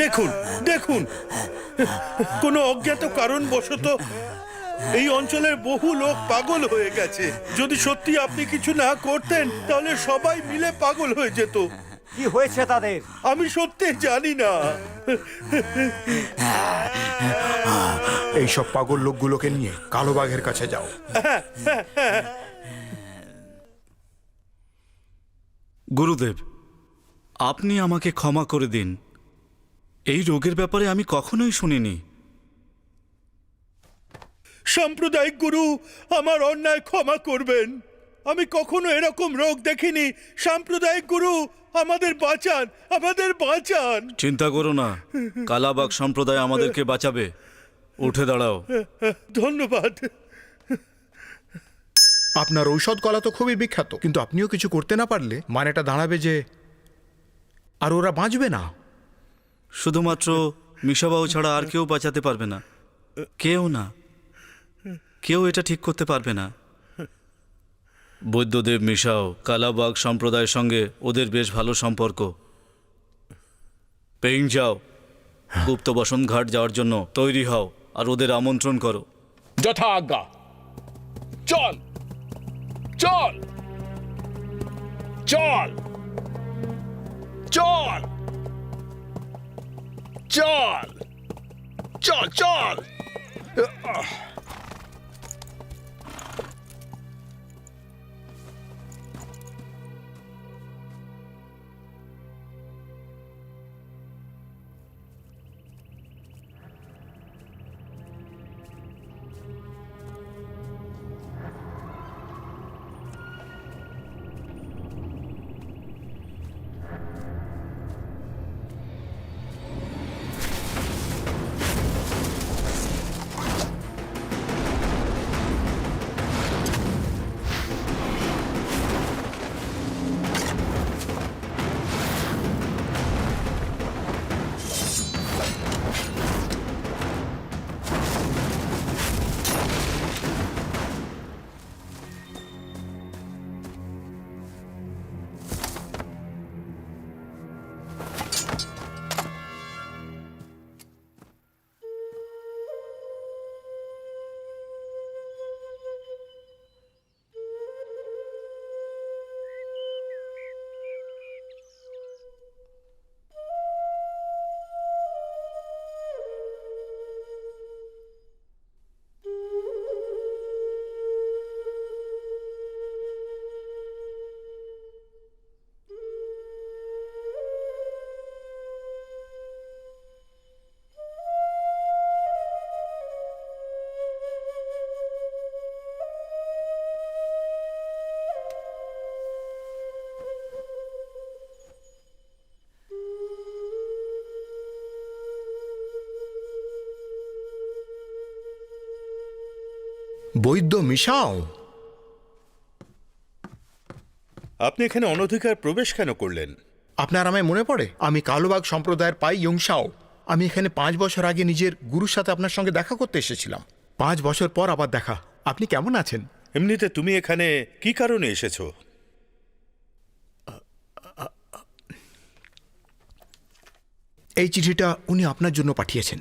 দেখুন দেখুন, কোনো অজ্ঞাত কারণবশত এই অঞ্চলের বহু লোক পাগল হয়ে গেছে। যদি সত্যি আপনি কিছু না করতেন তাহলে সবাই মিলে পাগল হয়ে যেত। কি হয়েছে তাদের? আমি সত্যি জানি না। এইসব পাগল লোকগুলোকে নিয়ে কালো বাঘের কাছে যাও। গুরুদেব, আপনি আমাকে ক্ষমা করে দিন। এই রোগের ব্যাপারে আমি কখনোই শুনিনি। সাম্প্রদায়িক গুরু, আমার অন্যায় ক্ষমা করবেন। আমি কখনো এরকম রোগ দেখিনি। সাম্প্রদায়িক গুরু, আমাদের বাঁচান, আমাদের বাঁচান। চিন্তা করো না, কালাবাগ সম্প্রদায় আমাদেরকে বাঁচাবে। উঠে দাঁড়াও। ধন্যবাদ। আপনার ঔষধ কলা তো খুবই বিখ্যাত, কিন্তু আপনিও কিছু করতে না পারলে মানেটা দাঁড়াবে যে আর ওরা বাঁচবে না। শুধুমাত্র মিশাবাবু ছাড়া আর কেউ বাঁচাতে পারবে না। কেউ না, কেউ এটা ঠিক করতে পারবে না। বৈদ্যদেব মিশাও, কালাবাগ সম্প্রদায়ের সঙ্গে ওদের বেশ ভালো সম্পর্ক। পেইং যাও, গুপ্ত বসন্ত ঘাট যাওয়ার জন্য তৈরি হও আর ওদের আমন্ত্রণ করো। যথা আজ্ঞা। চল চল চল চল চল চল চল। বৈদ্য মিশাও, আপনি এখানে অনধিকার প্রবেশ কেন করলেন? আপনার আমায় মনে পড়ে? আমি কালোবাগ সম্প্রদায়ের পাই ইয়ংশাও। আমি এখানে 5 বছর আগে নিজের গুরুর সাথে আপনার সঙ্গে দেখা করতে এসেছিলাম। 5 বছর পর আবার দেখা। আপনি কেমন আছেন? এমনিতে তুমি এখানে কি কারণে এসেছো? এই চিঠিটা উনি আপনার জন্য পাঠিয়েছেন।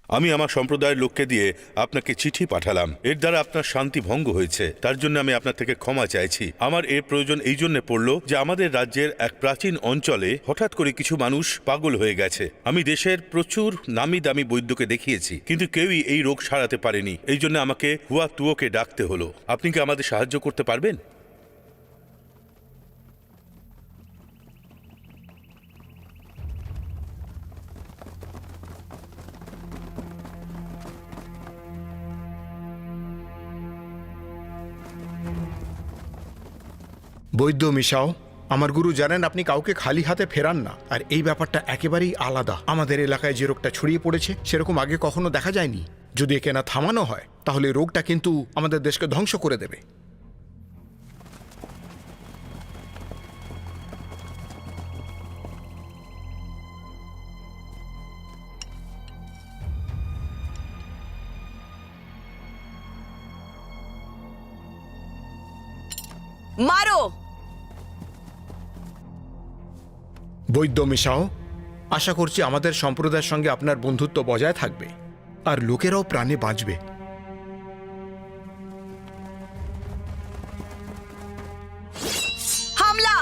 আমি আমার সম্প্রদায়ের লোককে দিয়ে আপনাকে চিঠি পাঠালাম। এর দ্বারা আপনার শান্তি ভঙ্গ হয়েছে, তার জন্য আমি আপনার থেকে ক্ষমা চাইছি। আমার এর প্রয়োজন এই জন্য পড়লো যে আমাদের রাজ্যের এক প্রাচীন অঞ্চলে হঠাৎ করে কিছু মানুষ পাগল হয়ে গেছে। আমি দেশের প্রচুর নামি দামি বৈদ্যকে দেখিয়েছি, কিন্তু কেউই এই রোগ সারাতে পারেনি। এই জন্য আমাকে হুয়া তুয়োকে ডাকতে হলো। আপনি কি আমাদের সাহায্য করতে পারবেন? বৈদ্য মিশাও, আমার গুরু জানেন আপনি কাউকে খালি হাতে ফেরান না, আর এই ব্যাপারটা একেবারেই আলাদা। আমাদের এলাকায় যে রোগটা ছড়িয়ে পড়েছে সেরকম আগে কখনো দেখা যায়নি। যদি একে না থামানো হয় তাহলে রোগটা কিন্তু আমাদের দেশকে ধ্বংস করে দেবে। মারো। বৈদ্য মিশাও, আশা করছি আমাদের সম্প্রদায়ের সঙ্গে আপনার বন্ধুত্ব বজায় থাকবে আর লোকেরাও প্রাণে বাঁচবে। হামলা।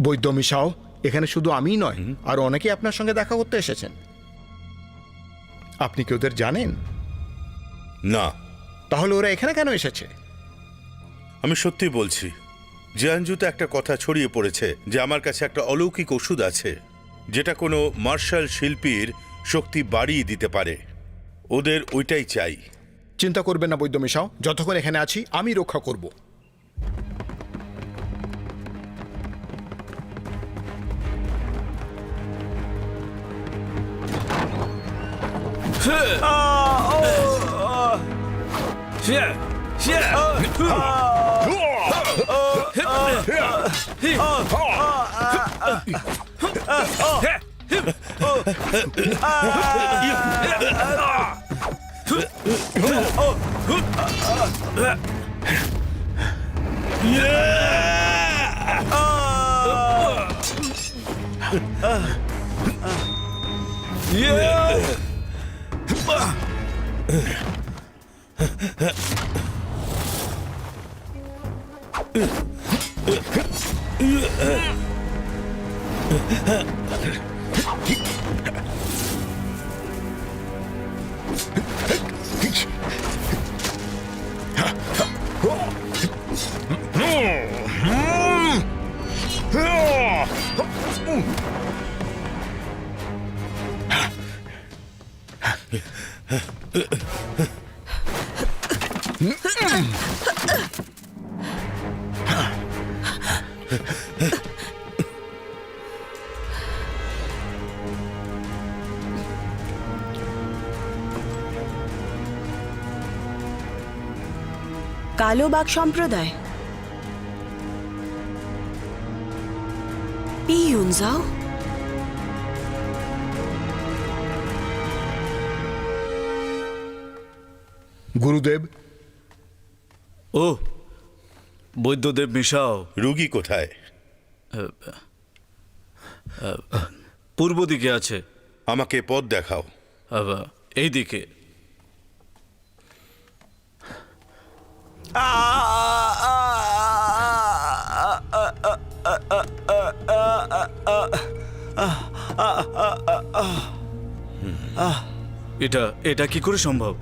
বৈদ্য মিশাও, এখানে শুধু আমিই নয়, আর অনেকে আপনার সঙ্গে দেখা করতে এসেছেন। আপনি কি ওদের জানেন? না, তাহলে ওরা এখানে কেন এসেছে? আমি সত্যি বলছি, জিয়ানজুতে একটা কথা ছড়িয়ে পড়েছে যে আমার কাছে একটা অলৌকিক ওষুধ আছে যেটা কোনো মার্শাল শিল্পীর শক্তি বাড়িয়ে দিতে পারে। ওদের ওইটাই চাই। চিন্তা করবেন না বৈদ্য মিশাও, যতক্ষণ এখানে আছি আমি রক্ষা করব। কালো বাঘ সম্প্রদায় পিউনজাও। গুরুদেব, ও বৈদ্যদেব মিশাও, রুগী কোথায়? পূর্ব দিকে আছে। আমাকে পথ দেখাও। এই দিকে। এটা এটা কি করে সম্ভব?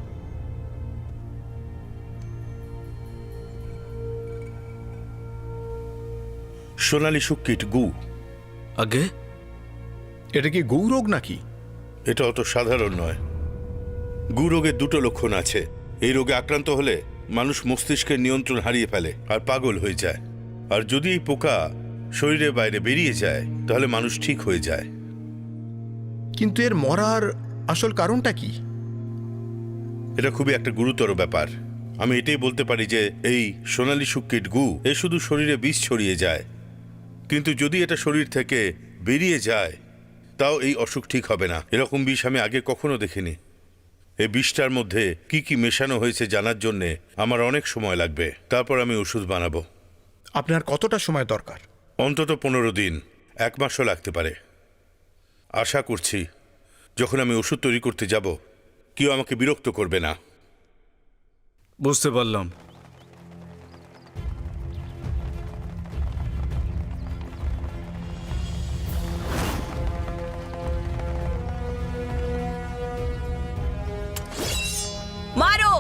সোনালী সুক্কিট গু। আগে এটা কি গৌরোগ নাকি? এটা অত সাধারণ নয়। গু রোগের দুটো লক্ষণ আছে। এই রোগে আক্রান্ত হলে মানুষ মস্তিষ্কের নিয়ন্ত্রণ হারিয়ে ফেলে আর পাগল হয়ে যায়। আর যদি এই পোকা শরীরের বাইরে বেরিয়ে যায় তাহলে মানুষ ঠিক হয়ে যায়। কিন্তু এর মরার আসল কারণটা কি? এটা খুবই একটা গুরুতর ব্যাপার। আমি এটাই বলতে পারি যে এই সোনালী সুক্কিট গু এ শুধু শরীরে বিষ ছড়িয়ে যায়, কিন্তু যদি এটা শরীর থেকে বেরিয়ে যায় তাও এই অসুখ ঠিক হবে না। এরকম বিষ আমি আগে কখনো দেখিনি। এই বিষটার মধ্যে কি কি মেশানো হয়েছে জানার জন্যে আমার অনেক সময় লাগবে। তারপর আমি ওষুধ বানাবো। আপনার কতটা সময় দরকার? অন্তত 15 দিন, 1 মাসও লাগতে পারে। আশা করছি যখন আমি ওষুধ তৈরি করতে যাব কেউ আমাকে বিরক্ত করবে না। বুঝতে পারলাম। মারো।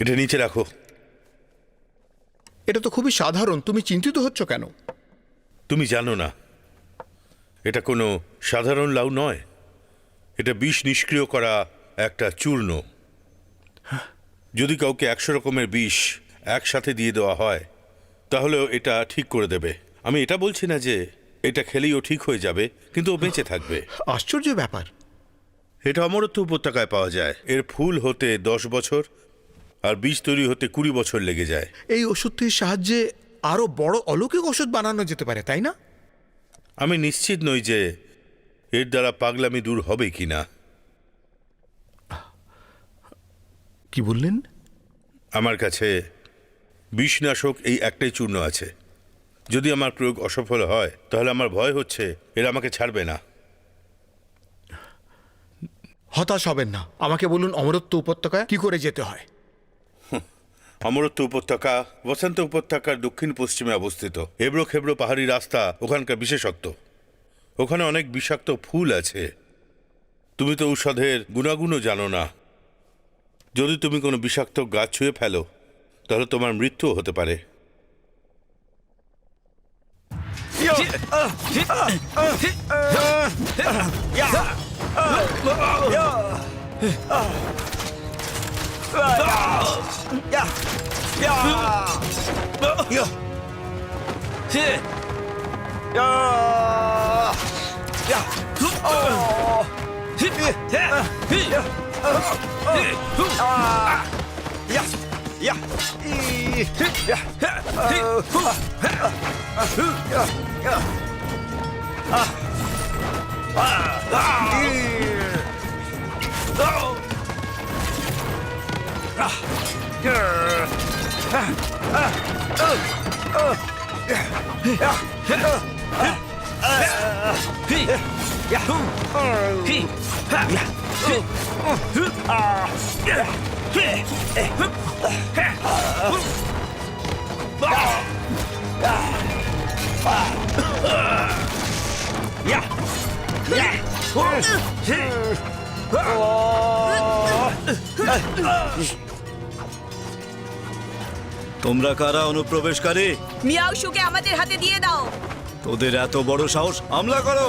এটা নিচে রাখো। এটা তো খুবই সাধারণ, তুমি চিন্তিত হচ্ছ কেন? তুমি জানো না, এটা কোনো সাধারণ লাউ নয়। এটা বিষ নিষ্ক্রিয় করা একটা চূর্ণ। যদি কাউকে 100 রকমের বিষ একসাথে দিয়ে দেওয়া হয় তাহলেও এটা ঠিক করে দেবে। আমি এটা বলছি না যে এটা খেলেই ও ঠিক হয়ে যাবে, কিন্তু ও বেঁচে থাকবে। আশ্চর্য ব্যাপার। এটা অমরত্ব উপত্যকায় পাওয়া যায়। এর ফুল হতে 10 বছর আর বীজ তৈরি হতে 20 বছর লেগে যায়। এই ওষুধটির সাহায্যে আরো বড় অলৌকিক ওষুধ বানানো যেতে পারে, তাই না? আমি নিশ্চিত নই যে এর দ্বারা পাগলামি দূর হবে কিনা। কি বললেন? আমার কাছে বিষনাশক এই একটাই চূর্ণ আছে। যদি আমার প্রয়োগ অসফল হয় তাহলে আমার ভয় হচ্ছে এরা আমাকে ছাড়বে না। হতাশ হবেন না, আমাকে বলুন অমরত্ব উপত্যকায় কি করে যেতে হয়। অমরত্ব উপত্যকা বসন্ত উপত্যকার দক্ষিণ পশ্চিমে অবস্থিত। এবড়ো খেবড়ো পাহাড়ি রাস্তা ওখানকার বিশেষত্ব। ওখানে অনেক বিষাক্ত ফুল আছে। তুমি তো ঔষধের গুণাগুণও জানো না। যদি তুমি কোনো বিষাক্ত গাছ ছুঁয়ে ফেলো তাহলে তোমার মৃত্যুও হতে পারে। তোমরা কারা অনুপ্রবেশকারী? মিয়াউশুকে আমাদের হাতে দিয়ে দাও। তোদের এত বড় সাহস, হামলা করো!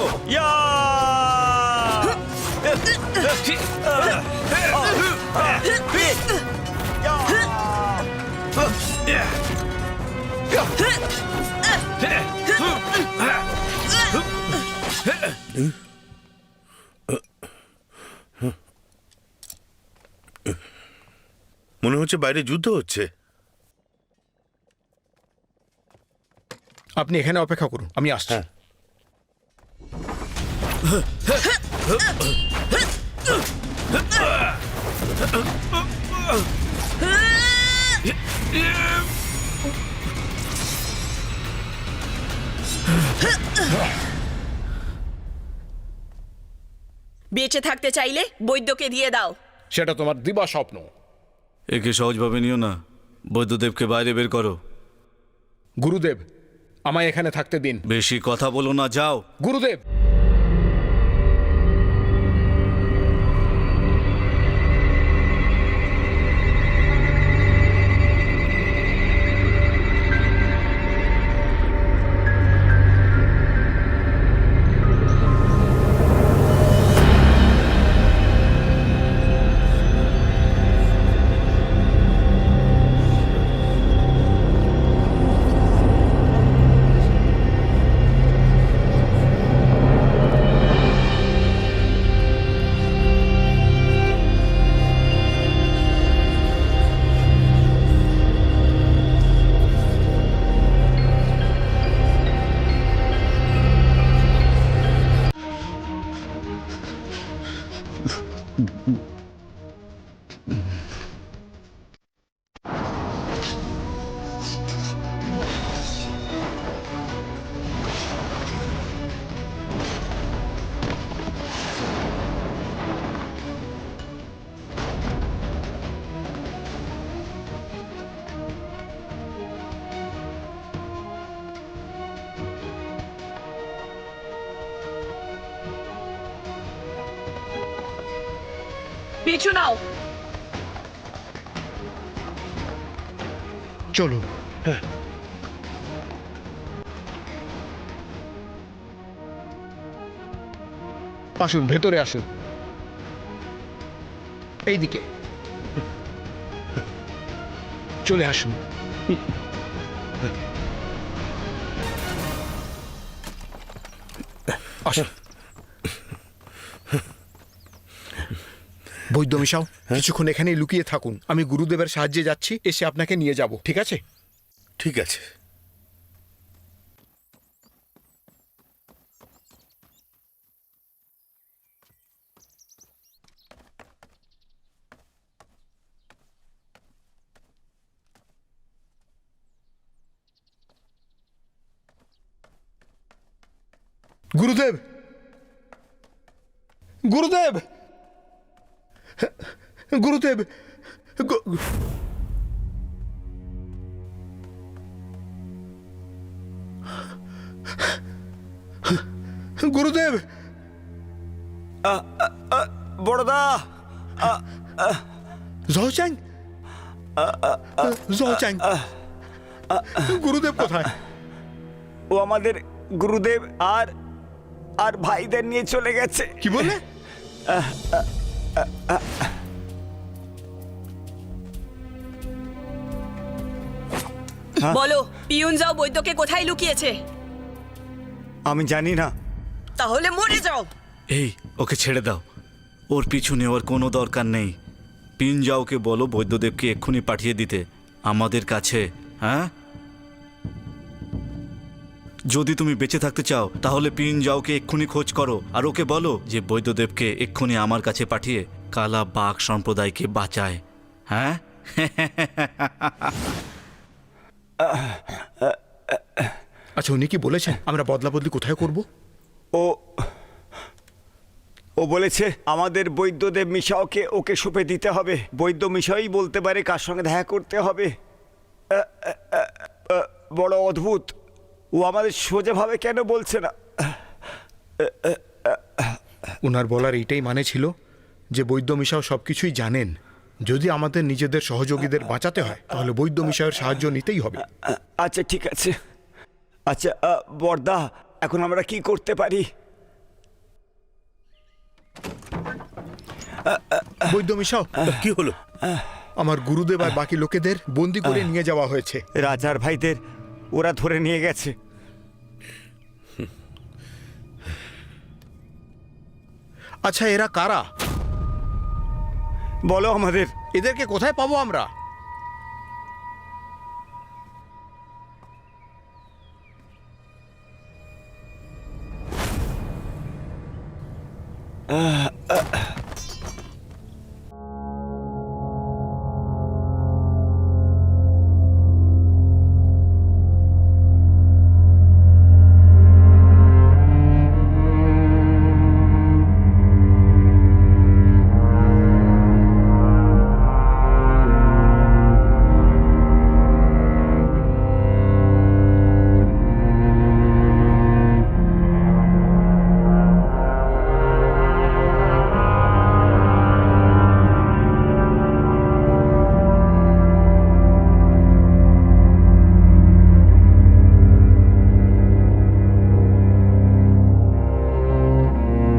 মনে হচ্ছে বাইরে যুদ্ধ হচ্ছে। আপনি এখানে অপেক্ষা করুন, আমি আসছি। হ্যাঁ। বেঁচে থাকতে চাইলে বৈদ্যকে দিয়ে দাও। সেটা তোমার দিবা স্বপ্ন। একে সহজভাবে নিও না। বৈদ্যদেবকে বাইরে বের করো। গুরুদেব, আমায় এখানে থাকতে দিন। বেশি কথা বলো না, যাও। গুরুদেব! পিছু নাও। চলুন। আসুন, ভেতরে আসুন, এইদিকে চলে আসুন। আসুন। বৈদ্য মিশাও, কিছুক্ষণ এখানেই লুকিয়ে থাকুন। আমি গুরুদেবের সাহায্যে যাচ্ছি, এসে আপনাকে নিয়ে যাব, ঠিক আছে? ঠিক আছে। গুরুদেব, গুরুদেব, গুরুদেব, গুরুদেব, বড়দা, জহচাং, জহচাং, গুরুদেব কোথায়? ও আমাদের গুরুদেব আর আর ভাইদের নিয়ে চলে গেছে। কি বললে? বলো, পিয়ন যাও বৈদ্যকে কোথায় লুকিয়েছে? আমি জানি না। তাহলে মরে যাও। এই, ওকে ছেড়ে দাও। ওর পিছু নেওয়ার কোনো দরকার নেই। পিনজাওকে বলো বৈদ্যদেবকে এক্ষুনি পাঠিয়ে দিতে আমাদের কাছে। হ্যাঁ, যদি তুমি বেঁচে থাকতে চাও তাহলে পিনজাওকে এক্ষুনি খোঁজ করো আর ওকে বলো যে বৈদ্যদেবকে এক্ষুনি আমার কাছে পাঠিয়ে কালা বাঘ সম্প্রদায়কে বাঁচায়। হ্যাঁ, আচ্ছা, উনি কি বলেছেন আমরা বদলা বদলি কোথায় করব? ও ও বলেছে আমাদের বৈদ্যদেব মিশাওকে ওকে সুপে দিতে হবে। বৈদ্য মিশাই বলতে পারে কার সঙ্গে দেখা করতে হবে। বড় অদ্ভুত। ও আমাদের সোজাভাবে কেন বলছে না? ওনার বলার এইটাই মানে ছিল যে বৈদ্য মিশাও সব কিছুই জানেন। যদি আমাদের নিজেদের সহযোগীদের বাঁচাতে হয় তাহলে বৈদ্য মিশাওয়ের সাহায্য নিতেই হবে। আচ্ছা, ঠিক আছে। আচ্ছা বড়দা, এখন আমরা কি করতে পারি? বৈদ্য মিশাও, কি হলো? আমার গুরুদেব আর বাকি লোকেদের বন্দি করে নিয়ে যাওয়া হয়েছে। রাজার ভাইদের ওরা ধরে নিয়ে গেছে। আচ্ছা, এরা কারা? বলো আমাদের। এদেরকে কোথায় পাবো আমরা?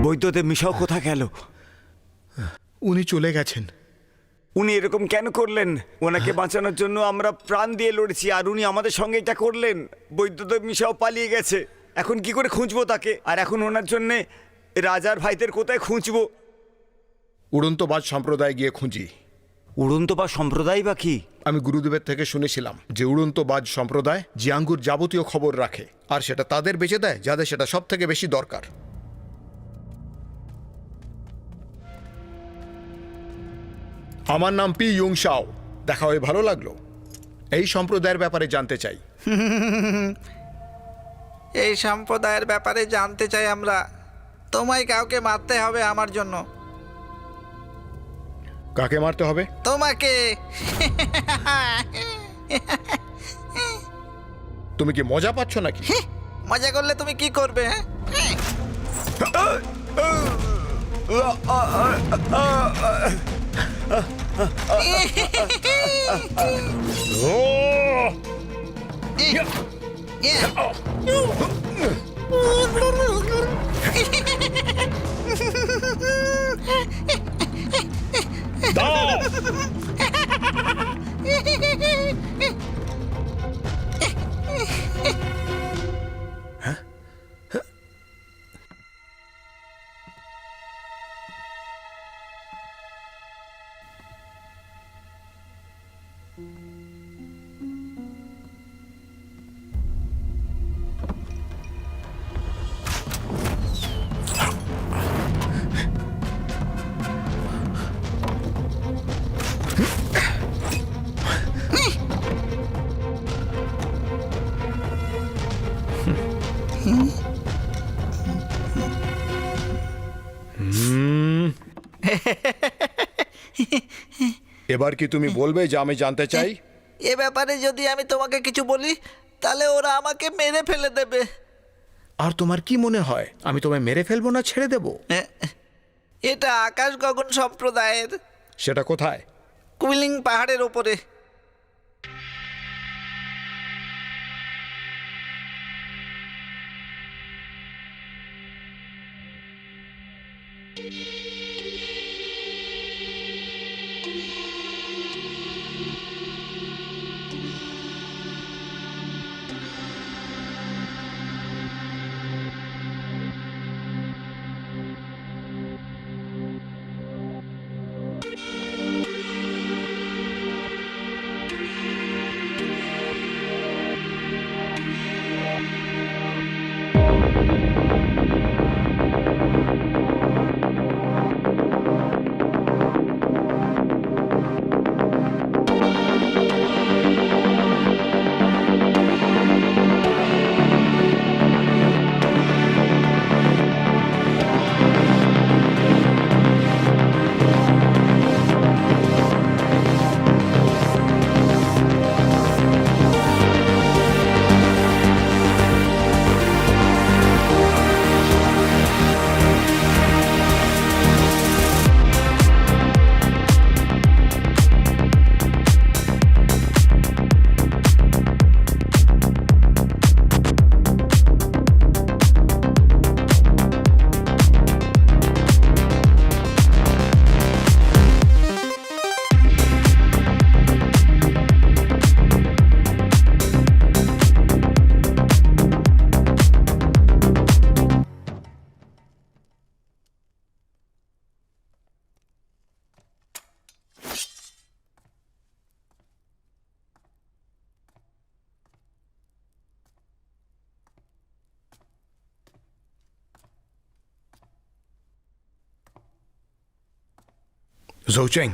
বৈদ্যদেব মিশাও কোথা গেল? উনি চলে গেছেন। উনি এরকম কেন করলেন? ওনাকে বাঁচানোর জন্য আমরা প্রাণ দিয়ে লড়েছি, আর উনি আমাদের সঙ্গে এটা করলেন। বৈদ্যদেব মিশাও পালিয়ে গেছে। এখন কি করে খুঁজবো তাকে? আর এখন ওনার জন্যে রাজার ভাইদের কোথায় খুঁজবো? উড়ন্তবাজ সম্প্রদায় গিয়ে খুঁজি। উড়ন্ত বা সম্প্রদায় বা কি? আমি গুরুদেবের থেকে শুনেছিলাম যে উড়ন্তবাজ সম্প্রদায় জিয়াঙ্গুর যাবতীয় খবর রাখে, আর সেটা তাদের বেঁচে দেয় যাদের সেটা সব থেকে বেশি দরকার। আমার নাম পি ইয়ুংশাও। দেখা হয়ে ভালো লাগলো। এই সম্প্রদায়ের ব্যাপারে জানতে চাই। এই সম্প্রদায়ের ব্যাপারে জানতে চাই আমরা। তোমায় কাউকে মারতে হবে আমার জন্য। কাকে মারতে হবে? তোমাকে। তুমি কি মজা পাচ্ছ নাকি? মজা করলে তুমি কি করবে? দাও। এবার কি তুমি বলবে যে আমি জানতে চাই? এ ব্যাপারে যদি আমি তোমাকে কিছু বলি তাহলে ওরা আমাকে মেরে ফেলে দেবে। আর তোমার কি মনে হয় আমি তোমায় মেরে ফেলবো না ছেড়ে দেব? এটা আকাশ গগন সম্প্রদায়ের সেটা কোথায়? কুইলিং পাহাড়ের ওপরে। জৌচেং,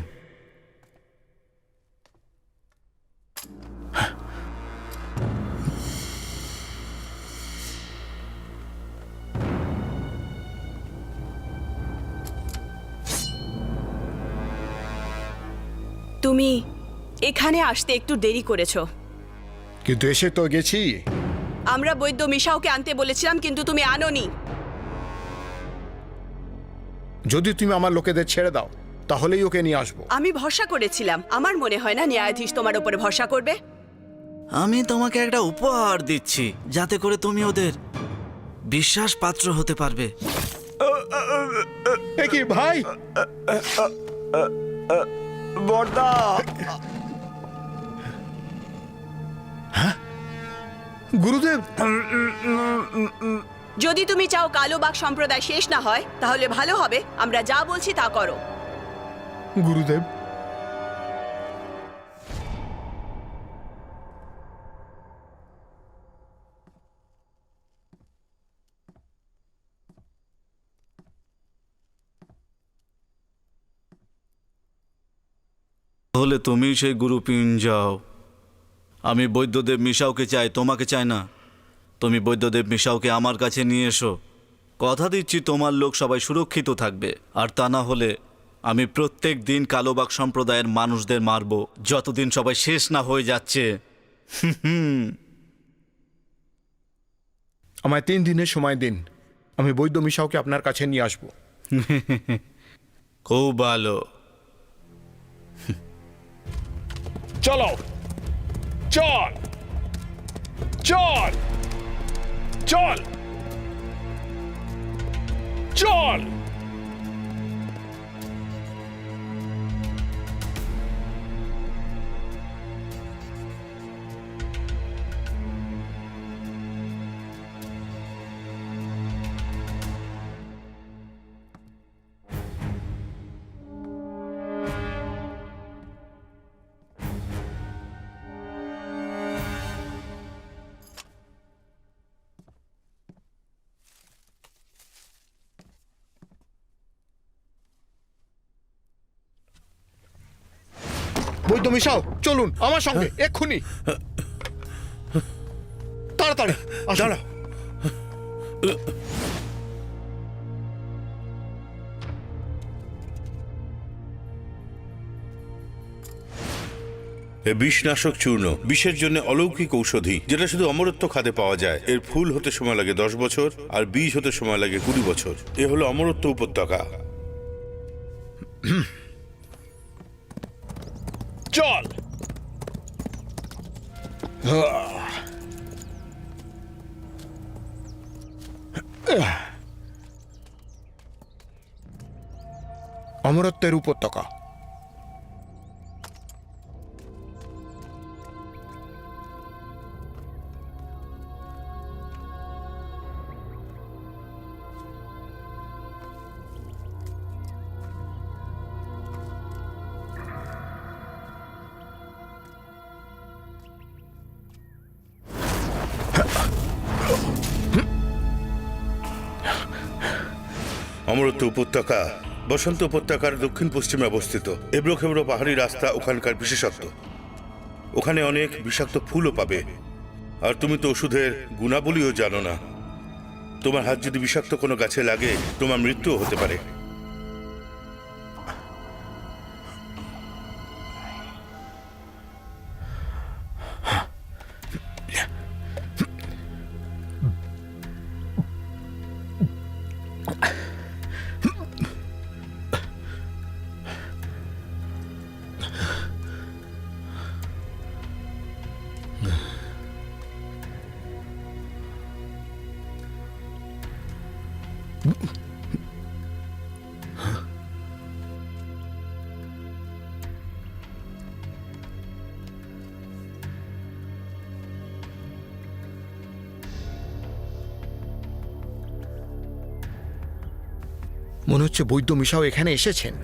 তুমি এখানে আসতে একটু দেরি করেছো। কিন্তু এসে তো গেছি। আমরা বৈদ্য মিশাওকে আনতে বলেছিলাম কিন্তু তুমি আনোনি। যদি তুমি আমার লোকেদের ছেড়ে দাও তাহলেই ওকে নিয়ে আসবো। আমি ভরসা করেছিলাম, আমার মনে হয় না ন্যায়াধীশ তোমার উপরে ভরসা করবে। আমি তোমাকে একটা উপহার দিচ্ছি যাতে করে তুমি ওদের বিশ্বাস পাত্র হতে পারবে। এ কি ভাই? বর্দা, গুরুদেব, যদি তুমি চাও কালো বাঘ সম্প্রদায় শেষ না হয় তাহলে ভালো হবে আমরা যা বলছি তা করো। গুরুদেব, তাহলে তুমি সেই গুরু পিন যাও। আমি বৈদ্যদেব মিশাওকে চাই, তোমাকে চাই না। তুমি বৈদ্যদেব মিশাওকে আমার কাছে নিয়ে এসো। কথা দিচ্ছি তোমার লোক সবাই সুরক্ষিত থাকবে। আর তা না হলে আমি প্রত্যেক দিন কালোবাগ সম্প্রদায়ের মানুষদের মারব যতদিন সবাই শেষ না হয়ে যাচ্ছে। আমায় 3 দিনের সময় দিন, আমি বৈদ্য মিশাওকে আপনার কাছে নিয়ে আসবো। খুব ভালো। চলো, চল। চল চল চল। বৈদ্য মিশাও, চলুন আমার সঙ্গে এক্ষুনি, তাড়াতাড়ি আসুন। দাঁড়াও। এ বিষনাশক চূর্ণ বিষের জন্য অলৌকিক ঔষধি, যেটা শুধু অমরত্ব খাদে পাওয়া যায়। এর ফুল হতে সময় লাগে 10 বছর আর বীজ হতে সময় লাগে 20 বছর। এ হলো অমরত্ব উপত্যকা। চল। অমরত্বের উপত্যকা। অমরত্ব উপত্যকা বসন্ত উপত্যকার দক্ষিণ পশ্চিমে অবস্থিত। এবড়ো খেবড়ো পাহাড়ি রাস্তা ওখানকার বিশেষত্ব। ওখানে অনেক বিষাক্ত ফুলও পাবে। আর তুমি তো ওষুধের গুণাবলীও জানো না। তোমার হাত যদি বিষাক্ত কোনো গাছে লাগে, তোমার মৃত্যুও হতে পারে। মনে হচ্ছে বৈদ্য মিশাও এখানে এসেছেন।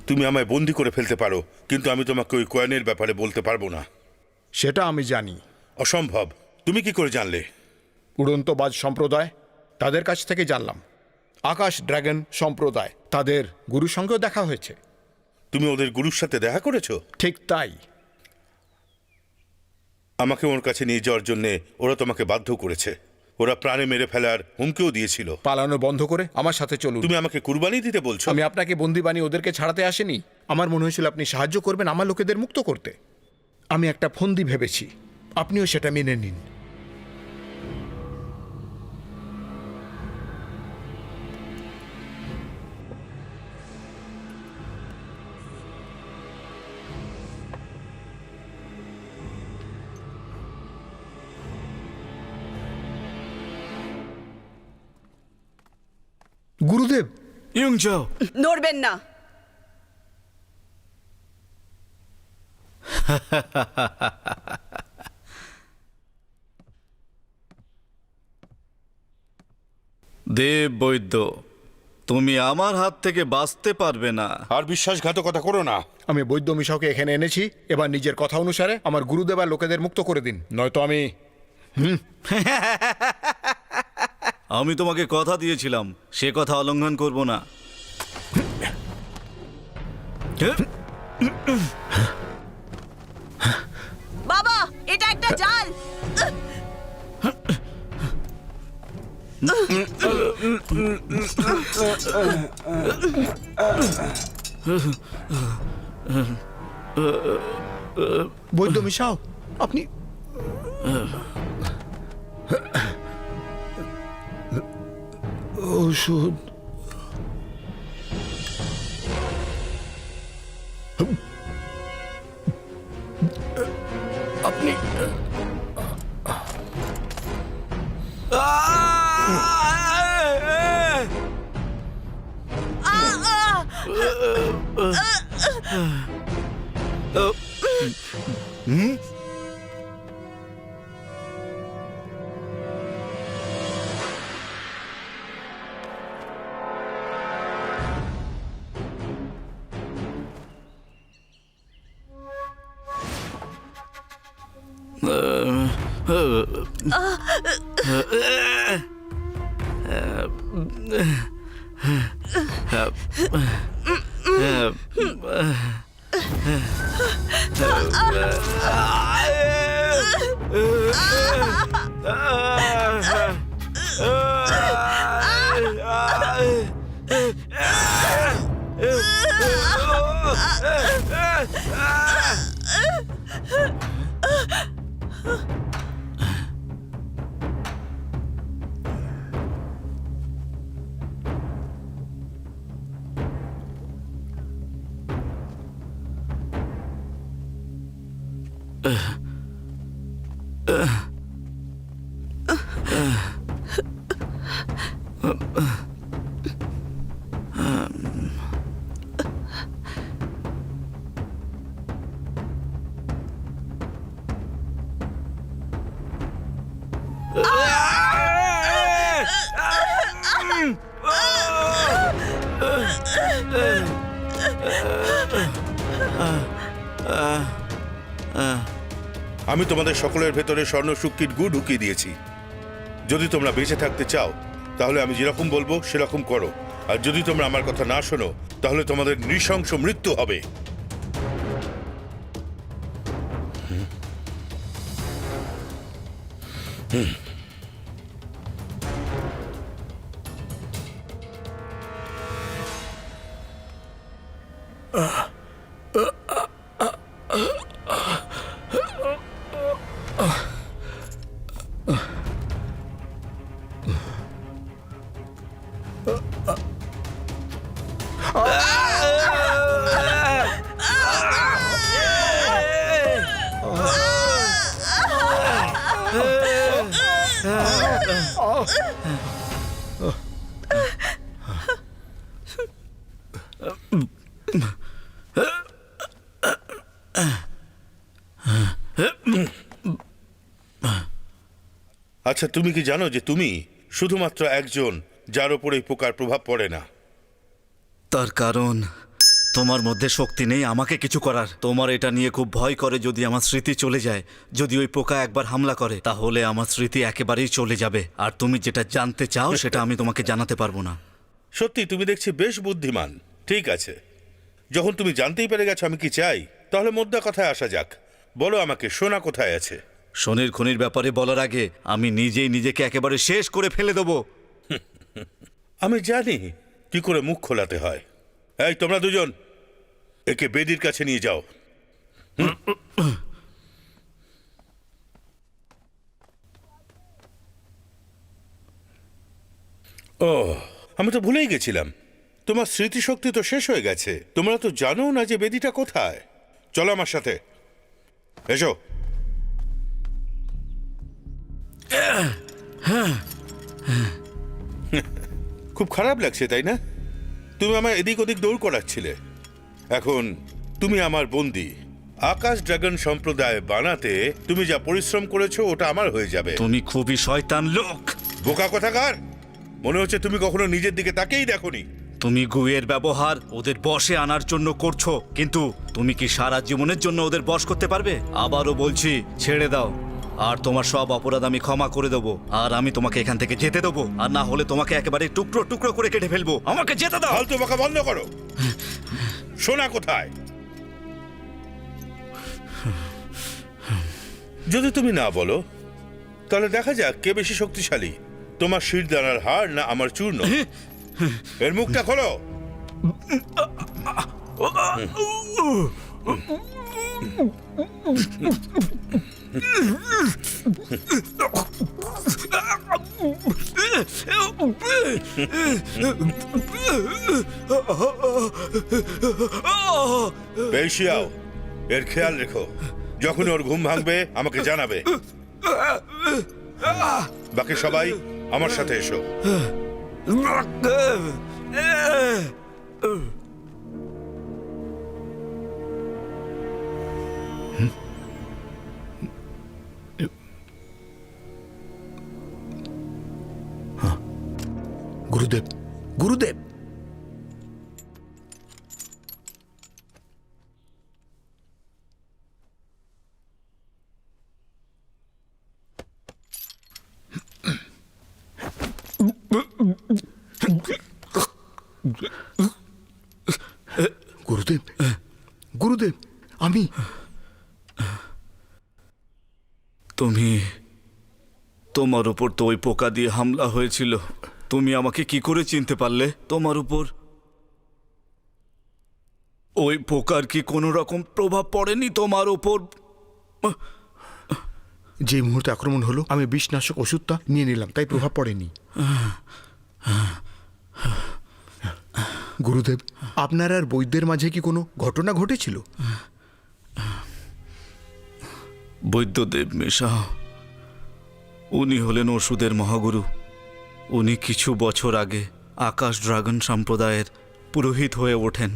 তুমি আমায় বন্দি করে ফেলতে পারো, কিন্তু আমি তোমাকে ওই কয়েনের ব্যাপারে বলতে পারবো না। সেটা আমি জানি। অসম্ভব। তুমি কি করে জানলে? উড়ন্তবাজ সম্প্রদায়, তাদের কাছ থেকে জানলাম। আকাশ ড্রাগন সম্প্রদায়, তাদের গুরুর সঙ্গেও দেখা হয়েছে। তুমি ওদের গুরুর সাথে দেখা করেছো? ঠিক তাই। আমাকে ওর কাছে নিয়ে যাওয়ার জন্যে ওরা তোমাকে বাধ্য করেছে। ওরা প্রাণে মেরে ফেলার হুমকিও দিয়েছিল। পালানো বন্ধ করে আমার সাথে চলুন। তুমি আমাকে কুরবানি দিতে বলছো? আমি আপনাকে বন্দি বানিয়ে ওদেরকে ছাড়াতে আসেনি। আমার মনে হয়েছিল আপনি সাহায্য করবেন আমার লোকেদের মুক্ত করতে। আমি একটা ফন্দি ভেবেছি, আপনিও সেটা মেনে নিন। গুরুদেব, ইয়ংচাও, নড়বেন না। দেব বৈদ্য, তুমি আমার হাত থেকে বাঁচতে পারবে না। আর বিশ্বাসঘাতকতা করো না। আমি বৈদ্য মিশাওকে এখানে এনেছি, এবার নিজের কথা অনুসারে আমার গুরুদেব আর লোকেদের মুক্ত করে দিন, নয়তো আমি আমি তোমাকে কথা দিয়েছিলাম, সে কথা অলঙ্ঘন করব না। বাবা, এটা একটা জাল। বৈদ্য মিশাও, আপনি ওষুধ আপনি আমি তোমাদের সকলের ভেতরে স্বর্ণ শুক্কির গু ঢুকিয়ে দিয়েছি। যদি তোমরা বেঁচে থাকতে চাও তাহলে আমি যেরকম বলবো সেরকম করো, আর যদি তোমরা আমার কথা না শোনো তাহলে তোমাদের নৃশংস মৃত্যু হবে। আচ্ছা, তুমি কি জানো যে তুমি শুধুমাত্র একজন যার উপর এই পোকার প্রভাব পড়ে না? তার কারণ তোমার মধ্যে শক্তি নেই আমাকে কিছু করার। তোমার এটা নিয়ে খুব ভয় করে যদি আমার স্মৃতি চলে যায়। যদি ওই পোকা একবার হামলা করে তাহলে আমার স্মৃতি একেবারেই চলে যাবে। আর তুমি যেটা জানতে চাও সেটা আমি তোমাকে জানাতে পারবো না। সত্যি তুমি দেখছি বেশ বুদ্ধিমান। ঠিক আছে, যখন তুমি জানতেই পেরে গেছো আমি কি চাই, তাহলে মোদ্দা কথায় আসা যাক। বলো আমাকে, সোনা কোথায় আছে? শনির খনির ব্যাপারে বলার আগে আমি নিজেই নিজেকে একেবারে শেষ করে ফেলে দেবো। আমি জানি কি করে মুখ খোলাতে হয়। এই তোমরা দুজন একে বেদির কাছে নিয়ে যাও। ও, আমি তো ভুলেই গেছিলাম, তোমার স্মৃতিশক্তি তো শেষ হয়ে গেছে। তোমরা তো জানো না যে বেদিটা কোথায়। চলো আমার সাথে, এসো। খুব খারাপ লাগছে তাই না? তুমি আমার এদিক ওদিক দৌড় করাচ্ছিলে। এখন তুমি আমার বন্দী। আকাশ ড্রাগন সম্প্রদায় বানাতে তুমি যা পরিশ্রম করেছো ওটা আমার হয়ে যাবে। তুমি খুবই শয়তান লোক। বোকা কোথাকার! মনে হচ্ছে তুমি কখনো নিজের দিকে তাকেই দেখোনি। তুমি গুয়ের ব্যবহার ওদের বশে আনার জন্য করছো, কিন্তু তুমি কি সারা জীবনের জন্য ওদের বশ করতে পারবে? আবারও বলছি, ছেড়ে দাও, আর তোমার সব অপরাধ আমি ক্ষমা করে দেবো, আর আমি তোমাকে এখান থেকে যেতে দেবো, আর না হলে তোমাকে একেবারে টুকরো টুকরো করে কেটে ফেলবো। আমাকে যেতে দাও। ফালতু বকা বন্ধ করো। সোনা কোথায়? যদি তুমি না বলো তাহলে দেখা যাক কে বেশি শক্তিশালী, তোমার শিরদানার হাড় না আমার চূর্ণ। এর মুখটা খোলো। পেশিয়াও, এর খেয়াল রেখো। যখন ওর ঘুম ভাঙবে আমাকে জানাবে। বাকি সবাই আমার সাথে এসো। গুরুদেব, গুরুদেব, গুরুদেব, গুরুদেব, আমি। তুমি, তোমার উপর তো ওই পোকা দিয়ে হামলা হয়েছিল, তুমি আমাকে কি করে চিনতে পারলে? তোমার উপর ওই পোকার কি কোনো রকম প্রভাব পড়েনি তোমার উপর? যে মুহূর্তে আক্রমণ হলো আমি বিষনাশক ওষুধটা নিয়ে নিলাম, তাই প্রভাব পড়েনি। গুরুদেব, আপনার আর বৈদ্যের মাঝে কি কোনো ঘটনা ঘটেছিল? বৈদ্যদেব মিশাও, উনি হলেন ওষুধের মহাগুরু। উনি কিছু বছর আগে আকাশ ড্রাগন সম্প্রদায়ের পুরোহিত হয়ে ওঠেন,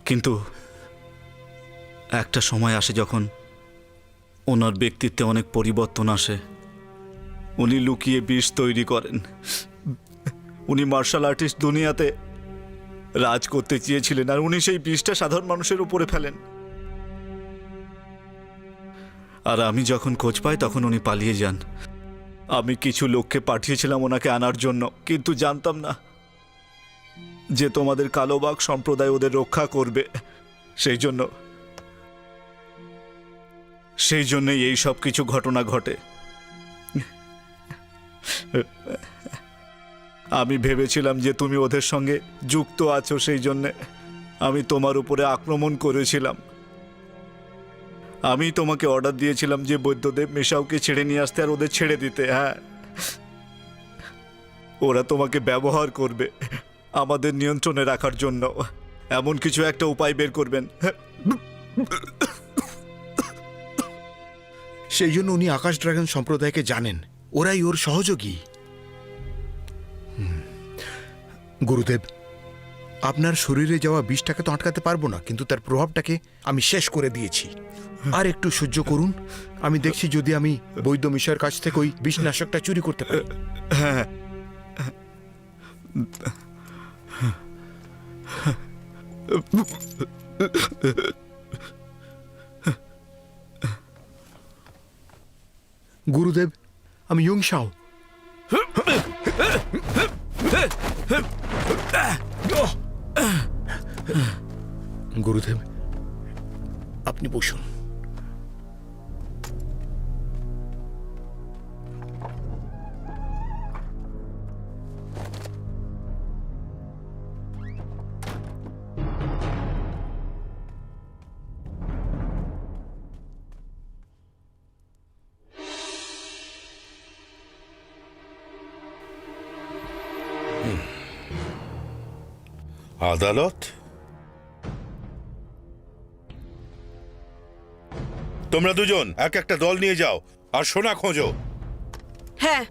কিন্তু একটা সময় আসে যখন ওনার ব্যক্তিত্বে অনেক পরিবর্তন আসে। উনি লুকিয়ে বিষ তৈরি করেন। উনি মার্শাল আর্টিস্ট দুনিয়াতে রাজ করতে চেয়েছিলেন, আর উনি সেই বিষটা সাধারণ মানুষের উপরে ফেলেন। আর আমি যখন খোঁজ পাই তখন উনি পালিয়ে যান। আমি কিছু লোককে পাঠিয়েছিলাম ওনাকে আনার জন্য, কিন্তু জানতাম না যে তোমাদের কালোবাগ সম্প্রদায় ওদের রক্ষা করবে। সেই জন্যই এই সব কিছু ঘটনা ঘটে। আমি ভেবেছিলাম যে তুমি ওদের সঙ্গে যুক্ত আছো, সেই জন্যে আমি তোমার উপরে আক্রমণ করেছিলাম। আমি তোমাকে অর্ডার দিয়েছিলাম যে বৈদ্যদেব মিশাওকে ছেড়ে নিয়ে আসতে আর ওদের ছেড়ে দিতে। হ্যাঁ, ওরা তোমাকে ব্যবহার করবে আমাদের নিয়ন্ত্রণে রাখার জন্য। এমন কিছু একটা উপায় বের করবেন। সেই জন্য উনি আকাশ ড্রাগন সম্প্রদায়কে জানেন, ওরাই ওর সহযোগী। গুরুদেব, আপনার শরীরে যাওয়া বিষটাকে তো আটকাতে পারবো না, কিন্তু তার প্রভাবটাকে আমি শেষ করে দিয়েছি। আর একটু সহ্য করুন, আমি দেখছি যদি আমি বৈদ্য মিশার কাছ থেকে ওই বিষনাশকটা চুরি করতে পারি। হ্যাঁ, গুরুদেব, আমি ইয়ংশাও। গুরুদেব, আপনি বসুন। আদালত? তোমরা দুজন এক একটা দল নিয়ে যাও আর সোনা খোঁজো। হ্যাঁ,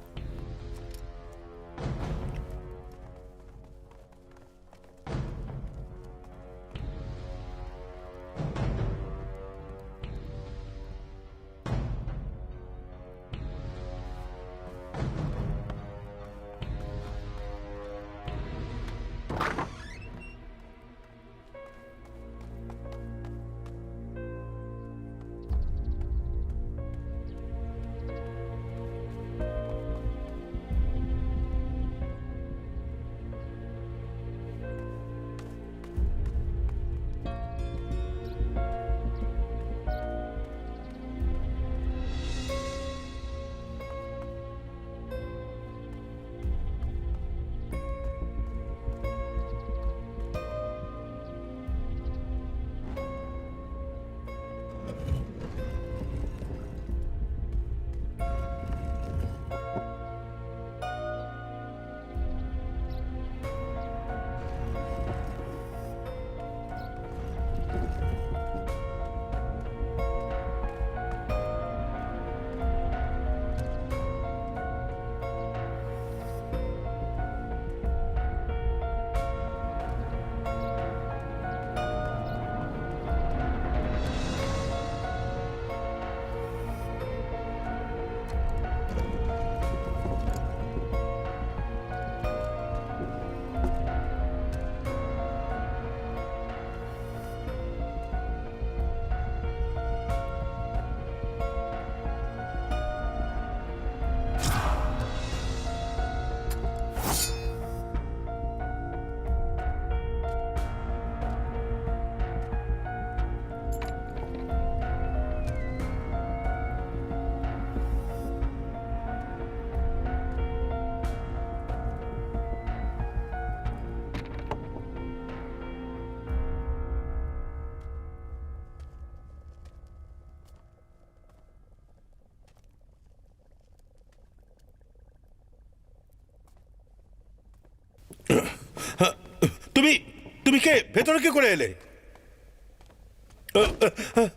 তুমি কে? ভেতরে কি করে এলে?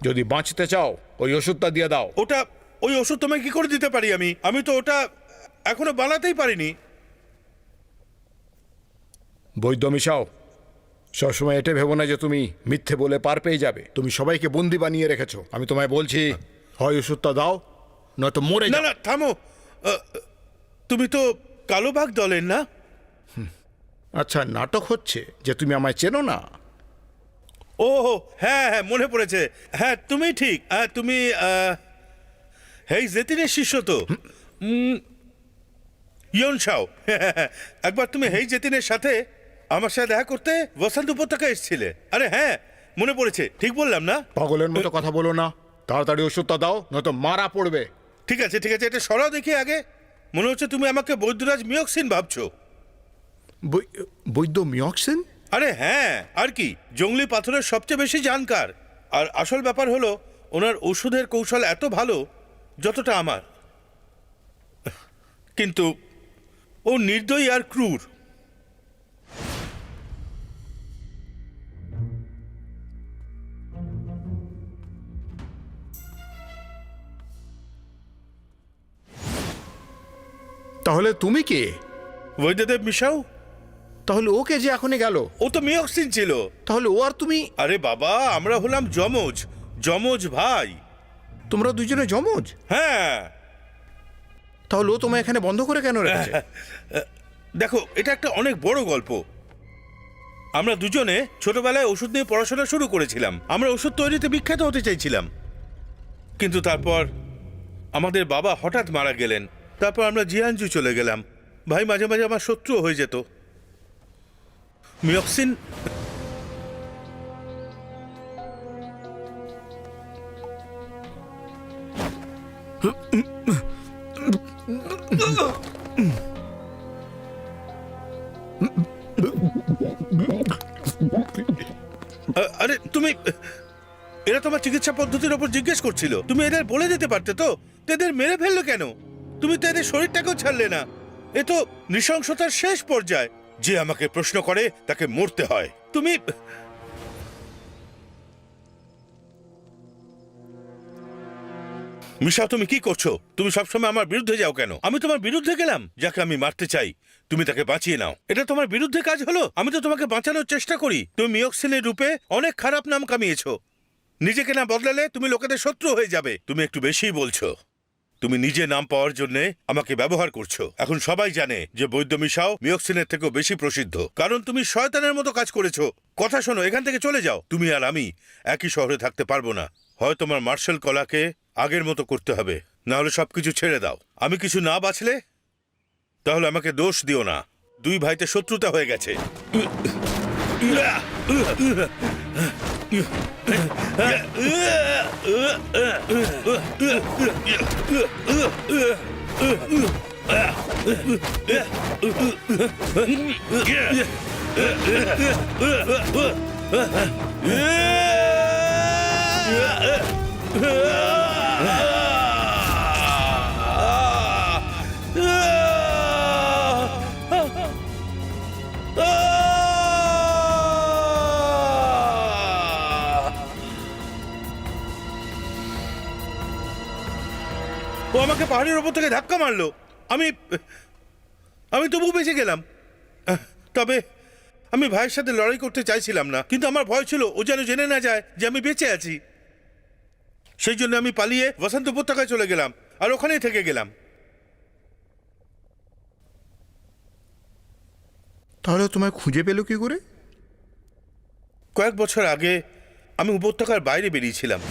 যদি বাঁচতে চাও ওই ওষুধটা দিয়ে দাও। ওটা, ওই ওষুধ তোমায় কি করে দিতে পারি আমি? আমি তো ওটা এখনো বানাতেই পারিনি। বৈদ্য মিশাও, সবসময় এটা ভেবো না যে তুমি মিথ্যে বলে পার পেয়ে যাবে। তুমি সবাইকে বন্দি বানিয়ে রেখেছো। আমি তোমায় বলছি, হয় ওষুধটা দাও নয়তো মরে না যাও। না, থামো। তুমি তো কালো বাঘ দলের না? আচ্ছা, নাটক হচ্ছে যে তুমি আমায় চেনো না? ও হ্যাঁ হ্যাঁ, মনে পড়েছে। হ্যাঁ তুমি ঠিক। তুমি হেই জেতিনের শিষ্য তো? ইয়ন শাও। একবার তুমি হেই জেতিনের সাথে আমার সাথে দেখা করতে বসন্ত উপত্যকা এসেছিলে। আরে হ্যাঁ, মনে পড়েছে। ঠিক বললাম না? পাগলের মতো কথা বলো না, তাড়াতাড়ি ওষুধটা দাও নয়তো মারা পড়বে। ঠিক আছে ঠিক আছে, এটা সরাও দেখি আগে। মনে হচ্ছে তুমি আমাকে বৈদ্যরাজ মিয়ক্সিন ভাবছো। বৈদ্য মিয়ক্সিন? আরে হ্যাঁ, আর কি, জঙ্গলি পাথরের সবচেয়ে বেশি জানকার। আর আসল ব্যাপার হলো ওনার ওষুধের কৌশল এত ভালো যতটা আমার। কিন্তু ও নির্দয়ী আর ক্রূর। তাহলে তুমি কে? বৈদ্যদেব মিশাও। তাহলে ওকে যে এখনই গেল, ও তো মিয়ক্সিন ছিল। তাহলে ও আর তুমি? আরে বাবা, আমরা হলাম যমজ, যমজ ভাই। তোমরা দুজনে যমজ? হ্যাঁ। তাহলে ও তোমায় এখানে বন্ধ করে কেন রেখেছে? দেখো, এটা একটা অনেক বড় গল্প। আমরা দুজনে ছোটবেলায় ওষুধ নিয়ে পড়াশোনা শুরু করেছিলাম। আমরা ওষুধ তৈরিতে বিখ্যাত হতে চাইছিলাম, কিন্তু তারপর আমাদের বাবা হঠাৎ মারা গেলেন। তারপর আমরা জিয়ানজু চলে গেলাম। ভাই মাঝে মাঝে আমার শত্রু হয়ে যেত। মিয়ক্সিন আরে তুমি, এরা তোমার চিকিৎসা পদ্ধতির ওপর জিজ্ঞেস করছিল। তুমি এদের বলে দিতে পারতে তো। এদের মেরে ফেললো কেন? তুমি তো এদের শরীরটাকেও ছাড়লে না। এ তো নৃশংসতার শেষ পর্যায়ে। যে আমাকে প্রশ্ন করে তাকে মরতে হয়। তুমি মিশা, তুমি কি করছো? তুমি সবসময় আমার বিরুদ্ধে যাও কেন? আমি তোমার বিরুদ্ধে গেলাম? যাকে আমি মারতে চাই তুমি তাকে বাঁচিয়ে নাও। এটা তোমার বিরুদ্ধে কাজ হলো? আমি তো তোমাকে বাঁচানোর চেষ্টা করি। তুমি মিয়ক্সিনের রূপে অনেক খারাপ নাম কামিয়েছো। নিজেকে না বদলালে তুমি লোকেদের শত্রু হয়ে যাবে। তুমি একটু বেশিই বলছো। তুমি নিজে নাম পাওয়ার জন্য আমাকে ব্যবহার করছো। এখন সবাই জানে যে বৈদ্য মিশাও মিয়ক্সিনের থেকেও বেশি প্রসিদ্ধ, কারণ তুমি শয়তানের মতো কাজ করেছো। কথা শোনো, এখান থেকে চলে যাও। তুমি আর আমি একই শহরে থাকতে পারবো না। হয় তোমার মার্শাল কলাকে আগের মতো করতে হবে, না হলে সবকিছু ছেড়ে দাও। আমি কিছু না বাঁচলে তাহলে আমাকে দোষ দিও না। দুই ভাইতে শত্রুতা হয়ে গেছে। ও আমাকে পাহাড়ের ওপর থেকে ধাক্কা মারলো। আমি তবু বেঁচে গেলাম। তবে আমি ভাইয়ের সাথে লড়াই করতে চাইছিলাম না, কিন্তু আমার ভয় ছিল ও যেন জেনে না যায় যে আমি বেঁচে আছি। সেই জন্য আমি পালিয়ে বসন্ত উপত্যকায় চলে গেলাম আর ওখানেই থেকে গেলাম। তাহলে তোমায় খুঁজে পেলো কি করে? কয়েক বছর আগে আমি উপত্যকার বাইরে বেরিয়েছিলাম।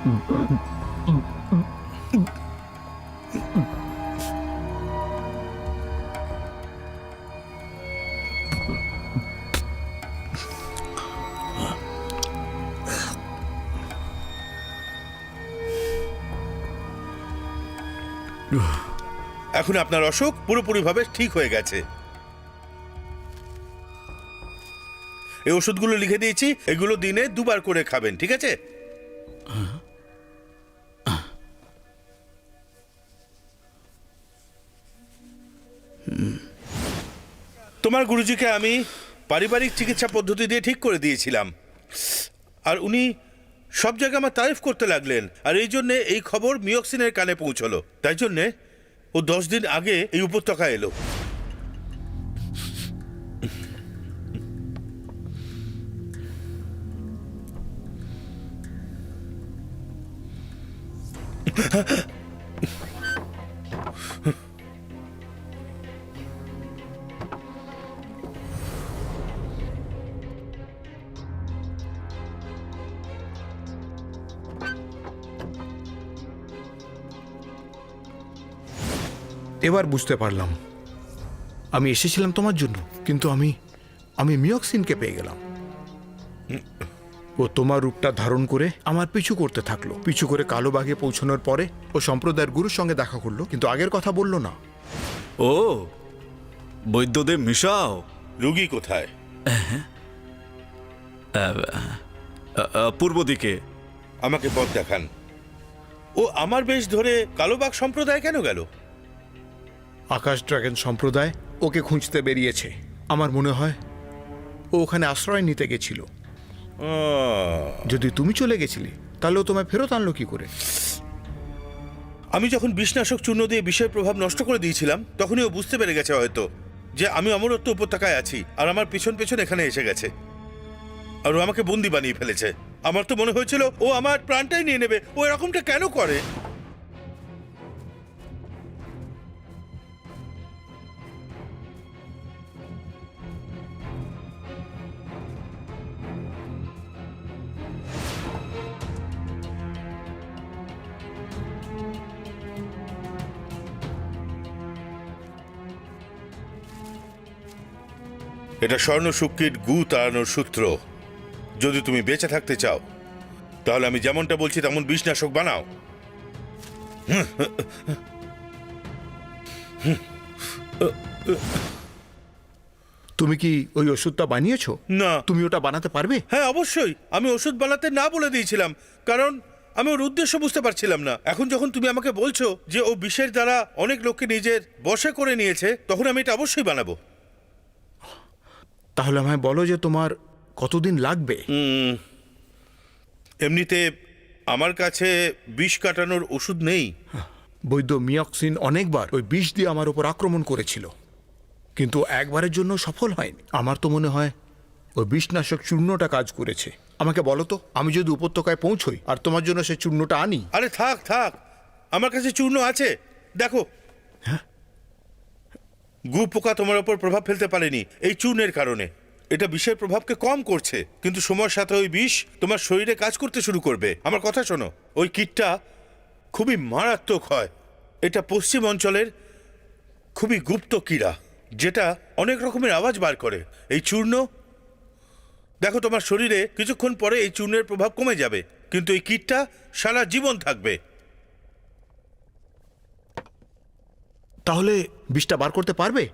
এখন আপনার অসুখ পুরোপুরিভাবে ঠিক হয়ে গেছে। এই ওষুধগুলো লিখে দিয়েছি, এগুলো দিনে 2 বার করে খাবেন, ঠিক আছে? তোমার গুরুজিকে আমি পারিবারিক চিকিৎসা পদ্ধতি দিয়ে ঠিক করে দিয়েছিলাম, আর উনি সব জায়গায় আমার তারিফ করতে লাগলেন, আর এই জন্যে এই খবর মিয়ক্সিনের কানে পৌঁছলো। তাই জন্যে ও 10 দিন আগে এই উপত্যকা এলো। এবার বুঝতে পারলাম, আমি এসেছিলাম তোমার জন্য, কিন্তু আমি মিয়ক্সিনকে পেয়ে গেলাম। ও তোমার রূপটা ধারণ করে আমার পিছু করতে থাকলো। পিছু করে কালো বাঘে পৌঁছানোর পরে ও সম্প্রদায়ের গুরুর সঙ্গে দেখা করলো, কিন্তু আগের কথা বললো না। ও বৈদ্যদেব মিশাও, রুগী কোথায়? পূর্ব দিকে। আমাকে পথ দেখান। ও আমার বেশ ধরে কালোবাগ সম্প্রদায় কেন গেল? আকাশ ড্রাগন সম্প্রদায় ওকে খুঁজতে বেরিয়েছে। আমার মনে হয় ও ওখানে আশ্রয় নিতে গেছিল। যদি তুমি চলে গেছিলে তাহলে ও তোমায় ফেরত আনলো কি করে? আমি যখন বিষনাশক চূর্ণ দিয়ে বিষের প্রভাব নষ্ট করে দিয়েছিলাম, তখনই ও বুঝতে পেরে গেছে হয়তো যে আমি অমরত্ব উপত্যকায় আছি, আর আমার পেছন পেছন এখানে এসে গেছে, আর ও আমাকে বন্দি বানিয়ে ফেলেছে। আমার তো মনে হয়েছিল ও আমার প্রাণটাই নিয়ে নেবে। ও এরকমটা কেন করে? এটা স্বর্ণ শুক্কির গু তাড়ানোর সূত্র। যদি তুমি বেঁচে থাকতে চাও তাহলে আমি যেমনটা বলছি তেমন বিষনাশক বানাও। তুমি কি ওই ওষুধটা বানিয়েছো? না। তুমি ওটা বানাতে পারবে? হ্যাঁ, অবশ্যই। আমি ওষুধ বানাতে না বলে দিয়েছিলাম, কারণ আমি ওর উদ্দেশ্য বুঝতে পারছিলাম না। এখন যখন তুমি আমাকে বলছো যে ও বিষের দ্বারা অনেক লোককে নিজের বশে করে নিয়েছে, তখন আমি এটা অবশ্যই বানাবো। তাহলে আমায় বলো যে তোমার কতদিন লাগবে? এমনিতে আমার কাছে বিষ কাটানোর ওষুধ নেই। বৈদ্য মিয়ক্সিন অনেকবার ওই বিষ দিয়ে আমার উপর আক্রমণ করেছিল, কিন্তু একবারের জন্য সফল হয়নি। আমার তো মনে হয় ওই বিষনাশক চূর্ণটা কাজ করেছে। আমাকে বলো তো, আমি যদি উপত্যকায় পৌঁছই আর তোমার জন্য সে চূর্ণটা আনি। আরে থাক থাক, আমার কাছে চূর্ণ আছে, দেখো। গু পোকা তোমার ওপর প্রভাব ফেলতে পারেনি এই চূর্ণের কারণে। এটা বিষের প্রভাবকে কম করছে, কিন্তু সময়ের সাথে ওই বিষ তোমার শরীরে কাজ করতে শুরু করবে। আমার কথা শোনো, ওই কীটটা খুবই মারাত্মক হয়। এটা পশ্চিম অঞ্চলের খুবই গুপ্ত কীড়া, যেটা অনেক রকমের আওয়াজ বার করে। এই চূর্ণ, দেখো তোমার শরীরে কিছুক্ষণ পরে এই চূর্ণের প্রভাব কমে যাবে, কিন্তু এই কীটটা সারা জীবন থাকবে। তাহলে বিষটা বার করতে পারবে?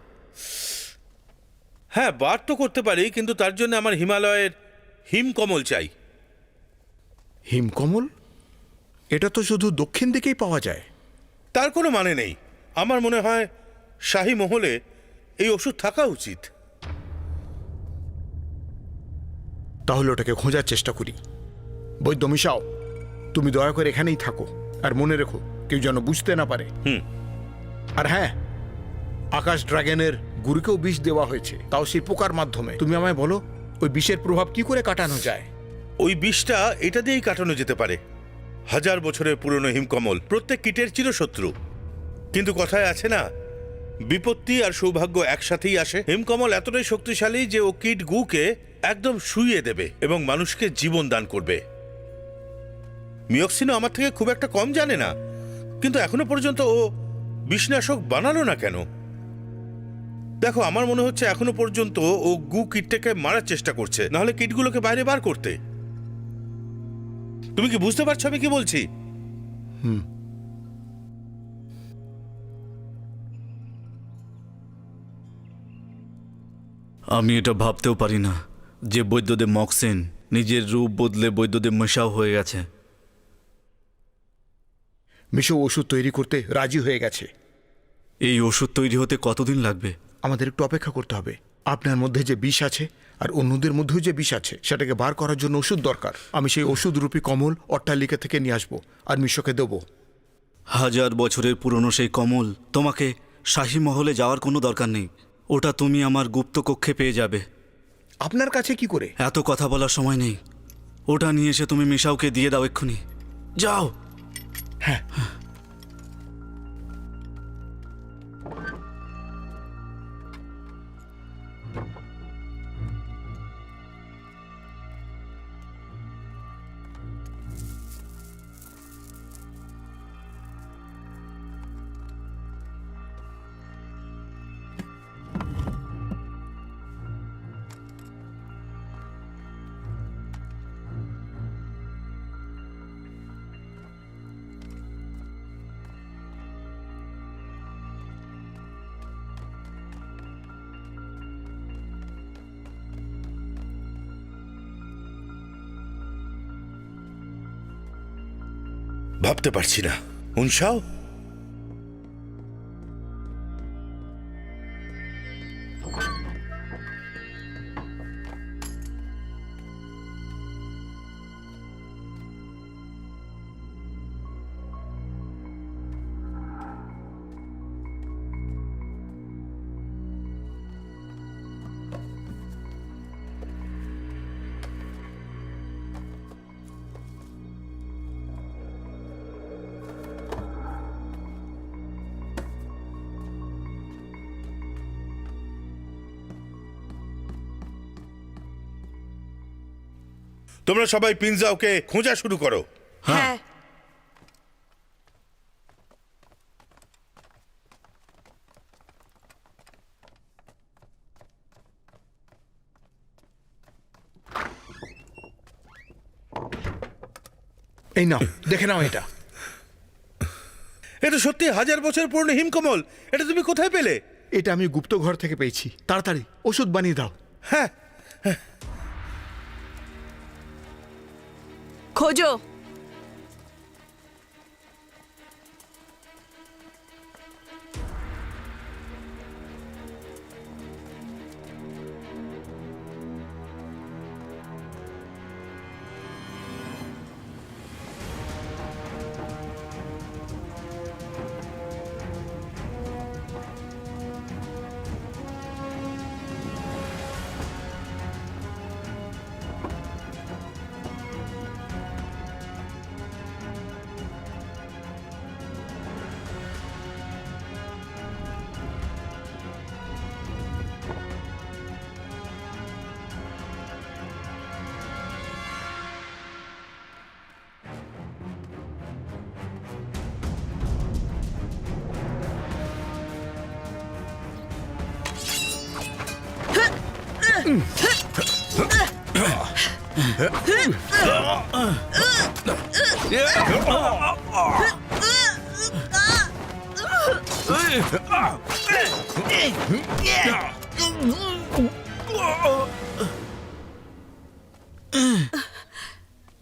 হ্যাঁ, বার তো করতে পারি, কিন্তু তার জন্য আমার হিমালয়ের হিমকমল চাই। হিমকমল? এটা তো শুধু দক্ষিণ দিকেই পাওয়া যায়। তার কোনো মানে নেই। আমার মনে হয় শাহী মহলে এই ওষুধ থাকা উচিত। তাহলে ওটাকে খোঁজার চেষ্টা করি। বৈদ্য মিশাও, তুমি দয়া করে এখানেই থাকো, আর মনে রেখো কেউ যেন বুঝতে না পারে। আর হ্যাঁ, আকাশ ড্রাগনের গুরুকেও বিষ দেওয়া হয়েছে, তাও সেই পোকার মাধ্যমে। তুমি আমায় বলো ওই বিষের প্রভাব কি করে কাটানো যায়? ওই বিষটা এটা দিয়েই কাটানো যেতে পারে। 1000 বছরের পুরনো হিমকমল প্রত্যেক কীটের চিরশত্রু, কিন্তু কথায় আছে না, বিপত্তি আর সৌভাগ্য একসাথেই আসে। হিমকমল এতটাই শক্তিশালী যে ও কীট গুকে একদম শুইয়ে দেবে এবং মানুষকে জীবন দান করবে। মিয়ক্সিনও আমার থেকে খুব একটা কম জানে না, কিন্তু এখনো পর্যন্ত ও বিষনাশক বানালো না কেন? দেখো, আমার মনে হচ্ছে এখনো পর্যন্ত ও গু কিটটাকে মারার চেষ্টা করছে, নাহলে কিটগুলোকে বাইরে বার করতে। তুমি কি বুঝতে পারছো আমি কি বলছি? আমি এটা ভাবতেও পারি না যে বৈদ্যদেব মক্সেন নিজের রূপ বদলে বৈদ্যদেব মিশাও হয়ে গেছে। মিশো ওষুধ তৈরি করতে রাজি হয়ে গেছে। এই ওষুধ তৈরি হতে কতদিন লাগবে? আমাদের একটু অপেক্ষা করতে হবে। আপনার মধ্যে যে বিষ আছে আর অন্যদের মধ্যেও যে বিষ আছে সেটাকে বার করার জন্য ওষুধ দরকার। আমি সেই ওষুধরূপী কমল অট্টালিকা থেকে নিয়ে আসবো আর মিশোকে দেবো। 1000 বছরের পুরনো সেই কমল তোমাকে শাহী মহলে যাওয়ার কোনো দরকার নেই। ওটা তুমি আমার গুপ্ত কক্ষে পেয়ে যাবে। আপনার কাছে কি করে? এত কথা বলার সময় নেই। ওটা নিয়ে এসে তুমি মিশাওকে দিয়ে দাও এক্ষুনি। যাও। হ্যাঁ। ভাবতে পারছি না। উনসাও, তোমরা সবাই পিনজাওকে খোঁজা শুরু করো। হ্যাঁ। এই নাও, দেখে নাও এটা। এটা সত্যি 1000 বছর পুরনো হিমকমল। এটা তুমি কোথায় পেলে? এটা আমি গুপ্ত ঘর থেকে পেয়েছি। তাড়াতাড়ি ওষুধ বানিয়ে দাও। হ্যাঁ, খোঁজো।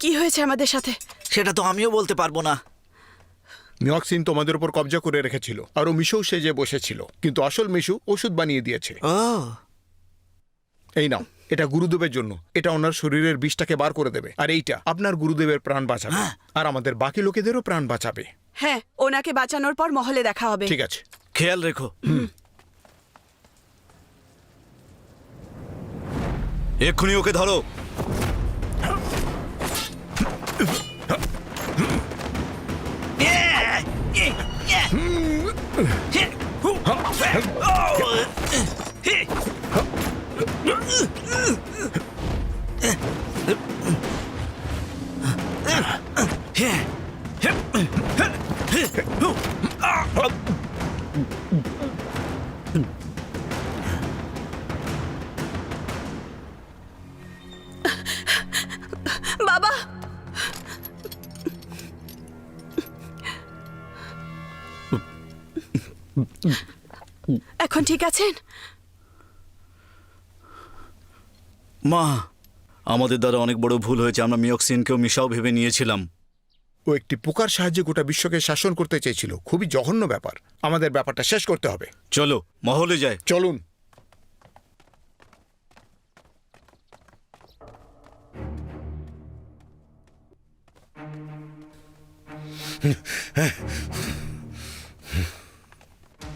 কি হয়েছে আমাদের সাথে? সেটা তো আমিও বলতে পারবো না। মিয়ক্সিন তোমাদের উপর কবজা করে রেখেছিল আর ও মিশু সেজে বসেছিল, কিন্তু আসল মিশু ওষুধ বানিয়ে দিয়েছে। ও, এই নাও, এটা গুরুদেবের জন্য। এটা ওনার শরীরের বিষটাকে বার করে দেবে, আর এইটা আপনার গুরুদেবের প্রাণ বাঁচাবে আর আমাদের বাকি লোকেদেরও প্রাণ বাঁচাবে। হ্যাঁ, ওনাকে বাঁচানোর পর মহলে দেখা হবে। ঠিক আছে। খেয়াল রেখো। এক্ষুনি ওকে ধরো। বাবা, এখন ঠিক আছেন? মা, আমাদের দ্বারা অনেক বড় ভুল হয়েছে। আমরা মিয়ক্সিনকেও মিশাও ভেবে নিয়েছিলাম। ও একটি পোকার সাহায্যে গোটা বিশ্বকে শাসন করতে চেয়েছিল। খুবই জঘন্য ব্যাপার। আমাদের ব্যাপারটা শেষ করতে হবে। চলো মহলে যাই। চলুন।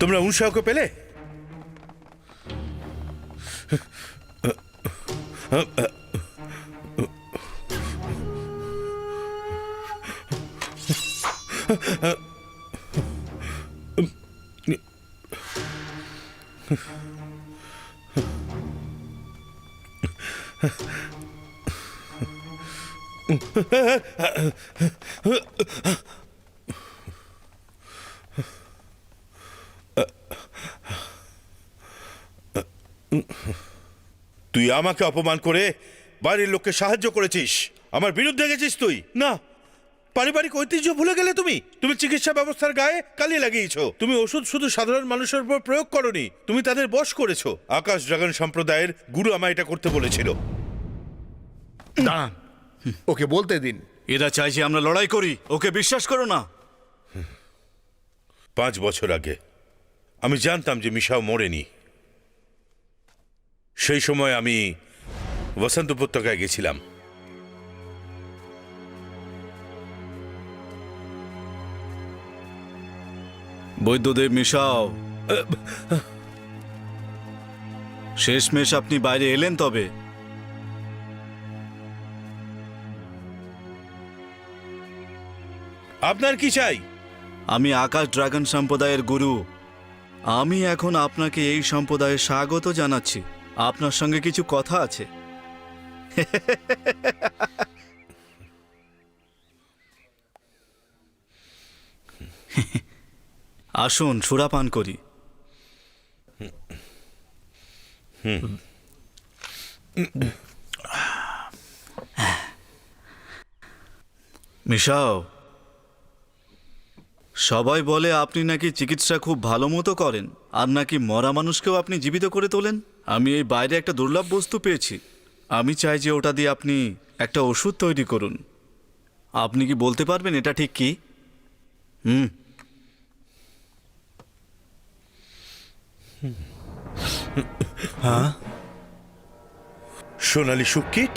তোমরা উনসাহকে পেলে? তুই আমাকে অপমান করে বাড়ির লোককে সাহায্য করেছিস, আমার বিরুদ্ধে গেছিস তুই। না, পারিবারিক ঐতিহ্য ভুলে গেলে তুমি। তুমি চিকিৎসা ব্যবস্থার গায়ে কালি লাগিয়েছো। তুমি ওষুধ শুধু সাধারণ মানুষের উপর প্রয়োগ করনি, তুমি তাদের বশ করেছো। আকাশ ড্রাগন সম্প্রদায়ের গুরু আমায় এটা করতে বলেছিল। দাঁড়ান, ওকে বলতে দিন। এরা চাইছে আমরা লড়াই করি, ওকে বিশ্বাস করো না। 5 বছর আগে আমি জানতাম যে মিশাও মরেনি। সেই সময় আমি বসন্ত উপত্যকায় গেছিলাম। বৈদ্যদেব মিশাও, শেষমেশ আপনি বাইরে এলেন। তবে আপনার কি চাই? আমি আকাশ ড্রাগন সম্প্রদায়ের গুরু। আমি এখন আপনাকে এই সম্প্রদায়ে স্বাগত জানাচ্ছি। আপনার সঙ্গে কিছু কথা আছে। আসুন সুরাপান করি। মিশাও, সবাই বলে আপনি নাকি চিকিৎসা খুব ভালো মতো করেন, আর নাকি মরা মানুষকেও আপনি জীবিত করে তোলেন। আমি এই বাইরে একটা দুর্লভ বস্তু পেয়েছি। আমি চাই যে ওটা দিয়ে আপনি একটা ওষুধ তৈরি করুন। আপনি কি বলতে পারবেন এটা ঠিক কি? সোনালী সুকিট?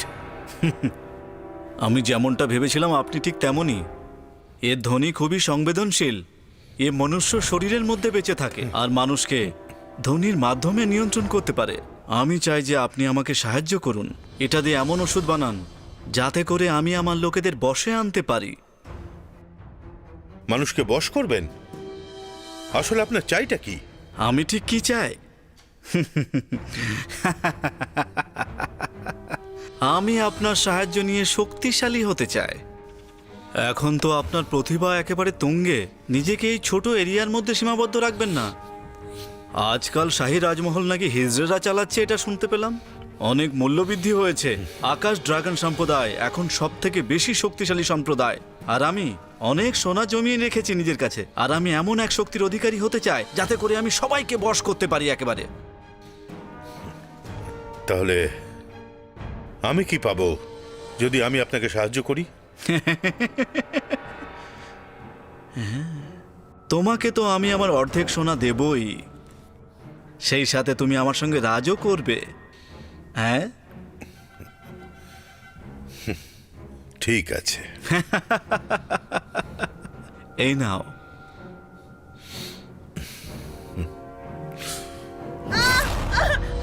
আমি যেমনটা ভেবেছিলাম আপনি ঠিক তেমনই। এর ধ্বনি খুবই সংবেদনশীল। এ মনুষ্য শরীরের মধ্যে বেঁচে থাকে আর মানুষকে ধ্বনির মাধ্যমে নিয়ন্ত্রণ করতে পারে। আমি চাই যে আপনি আমাকে সাহায্য করুন। এটা দিয়ে এমন ওষুধ বানান যাতে করে আমি আমার লোকেদের বশে আনতে পারি। মানুষকে বশ করবেন? আসলে আপনার চাইটা কি? আমি ঠিক কি চাই? আমি আপনার সাহায্য নিয়ে শক্তিশালী হতে চাই। এখন তো আপনার প্রতিভা একেবারে তুঙ্গে। নিজেকে এই ছোট এরিয়ার মধ্যে সীমাবদ্ধ রাখবেন না। আজকাল শাহী রাজমহল নাকি হিজড়েরা চালাচ্ছে, এটা শুনতে পেলাম। অনেক মূল্যবৃদ্ধি হয়েছে। আকাশ ড্রাগন সম্প্রদায় এখন সব থেকে বেশি শক্তিশালী সম্প্রদায়। আর আমি অনেক সোনা জমিয়ে রেখেছি নিজের কাছে। আর আমি এমন এক শক্তির অধিকারী হতে চাই যাতে করে আমি সবাইকে বশ করতে পারি একেবারে। তাহলে আমি কি পাবো যদি আমি আপনাকে সাহায্য করি? তোমাকে তো আমি আমার অর্ধেক সোনা দেবই, সেই সাথে তুমি আমার সঙ্গে রাজও করবে। হ্যাঁ, ঠিক আছে। এই নাও।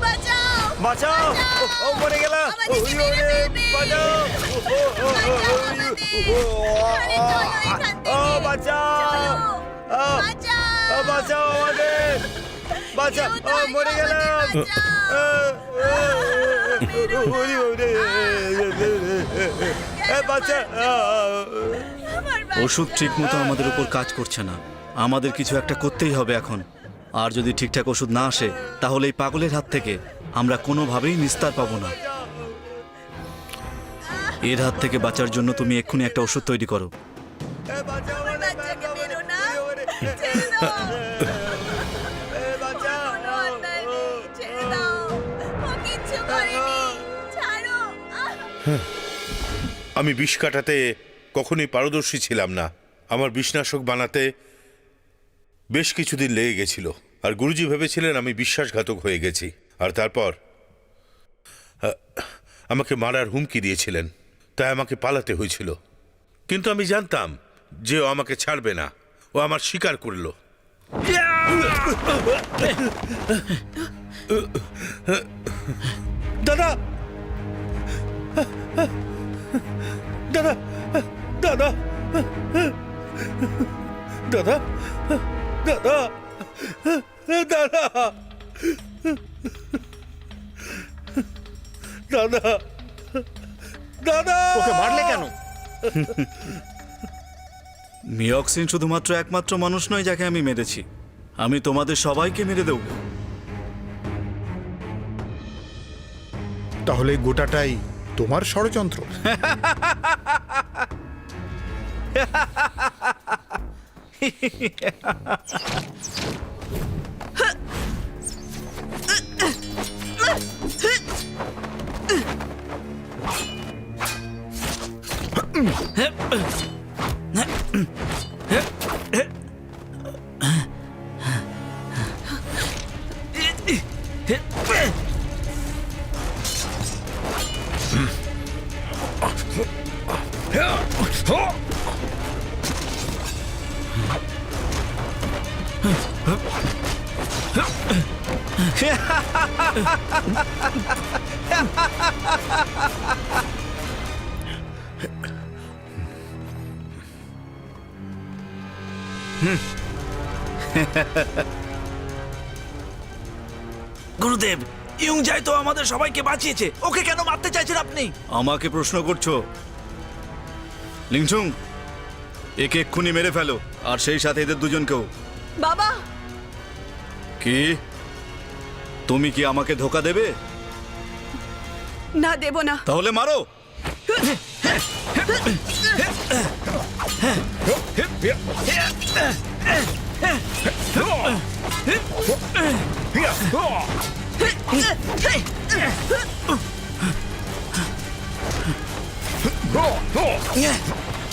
বাঁচাও! বাঁচাও! ও মরে গেল! আমাদের মেরে ফেলবে! বাঁচাও! আরে চলো এখান থেকে! ও বাঁচাও! চলো! বাঁচাও! বাঁচাও আমাদের! বাঁচাও! ও মরে গেল! বাঁচাও! ওষুধ ঠিকমতো আমাদের উপর কাজ করছে না। আমাদের কিছু একটা করতেই হবে এখন। আর যদি ঠিকঠাক ওষুধ না আসে তাহলে এই পাগলের হাত থেকে আমরা কোনোভাবেই নিস্তার পাবো না। এর হাত থেকে বাঁচার জন্য তুমি এক্ষুনি একটা ওষুধ তৈরি করো। আমার বাচ্চাকে মেরো না, ছেড়ে দাও। কোনো অন্যায় নেই, ছেড়ে দাও। ও কিচ্ছু করেনি, ছাড়ো। আমি বিষ কাটাতে কখনোই পারদর্শী ছিলাম না। আমার বিষনাশক বানাতে বেশ কিছুদিন লেগে গেছিল, আর গুরুজি ভেবেছিলেন আমি বিশ্বাসঘাতক হয়ে গেছি। আর তারপর আমাকে মারার হুমকি দিয়েছিলেন, তাই আমাকে পালাতে হয়েছিল। কিন্তু আমি জানতাম যে ও আমাকে ছাড়বে না। ও আমার স্বীকার করল। দাদা, দাদা, দাদা, দাদা, দাদা, দাদা, দাদা, দাদা। ওকে মারলে কেন? মিয়ক্সিন শুধুমাত্র একমাত্র মানুষ নয় যাকে আমি মেরেছি। আমি তোমাদের সবাইকে মেরে দেব। তাহলে গোটাটাই তোমার ষড়যন্ত্র। গুরুদেব, ইয়ংজাই তো আমাদের সবাইকে বাঁচিয়েছে, ওকে কেন মারতে চাইছেন আপনি? আমাকে প্রশ্ন করছো? লিংচুং, একে এক্ষুনি মেরে ফেলো, আর সেই সাথে এদের দুজনকেও। বাবা, কি তুমি কি আমাকে ধোকা দেবে? না দেব না। তাহলে মারো।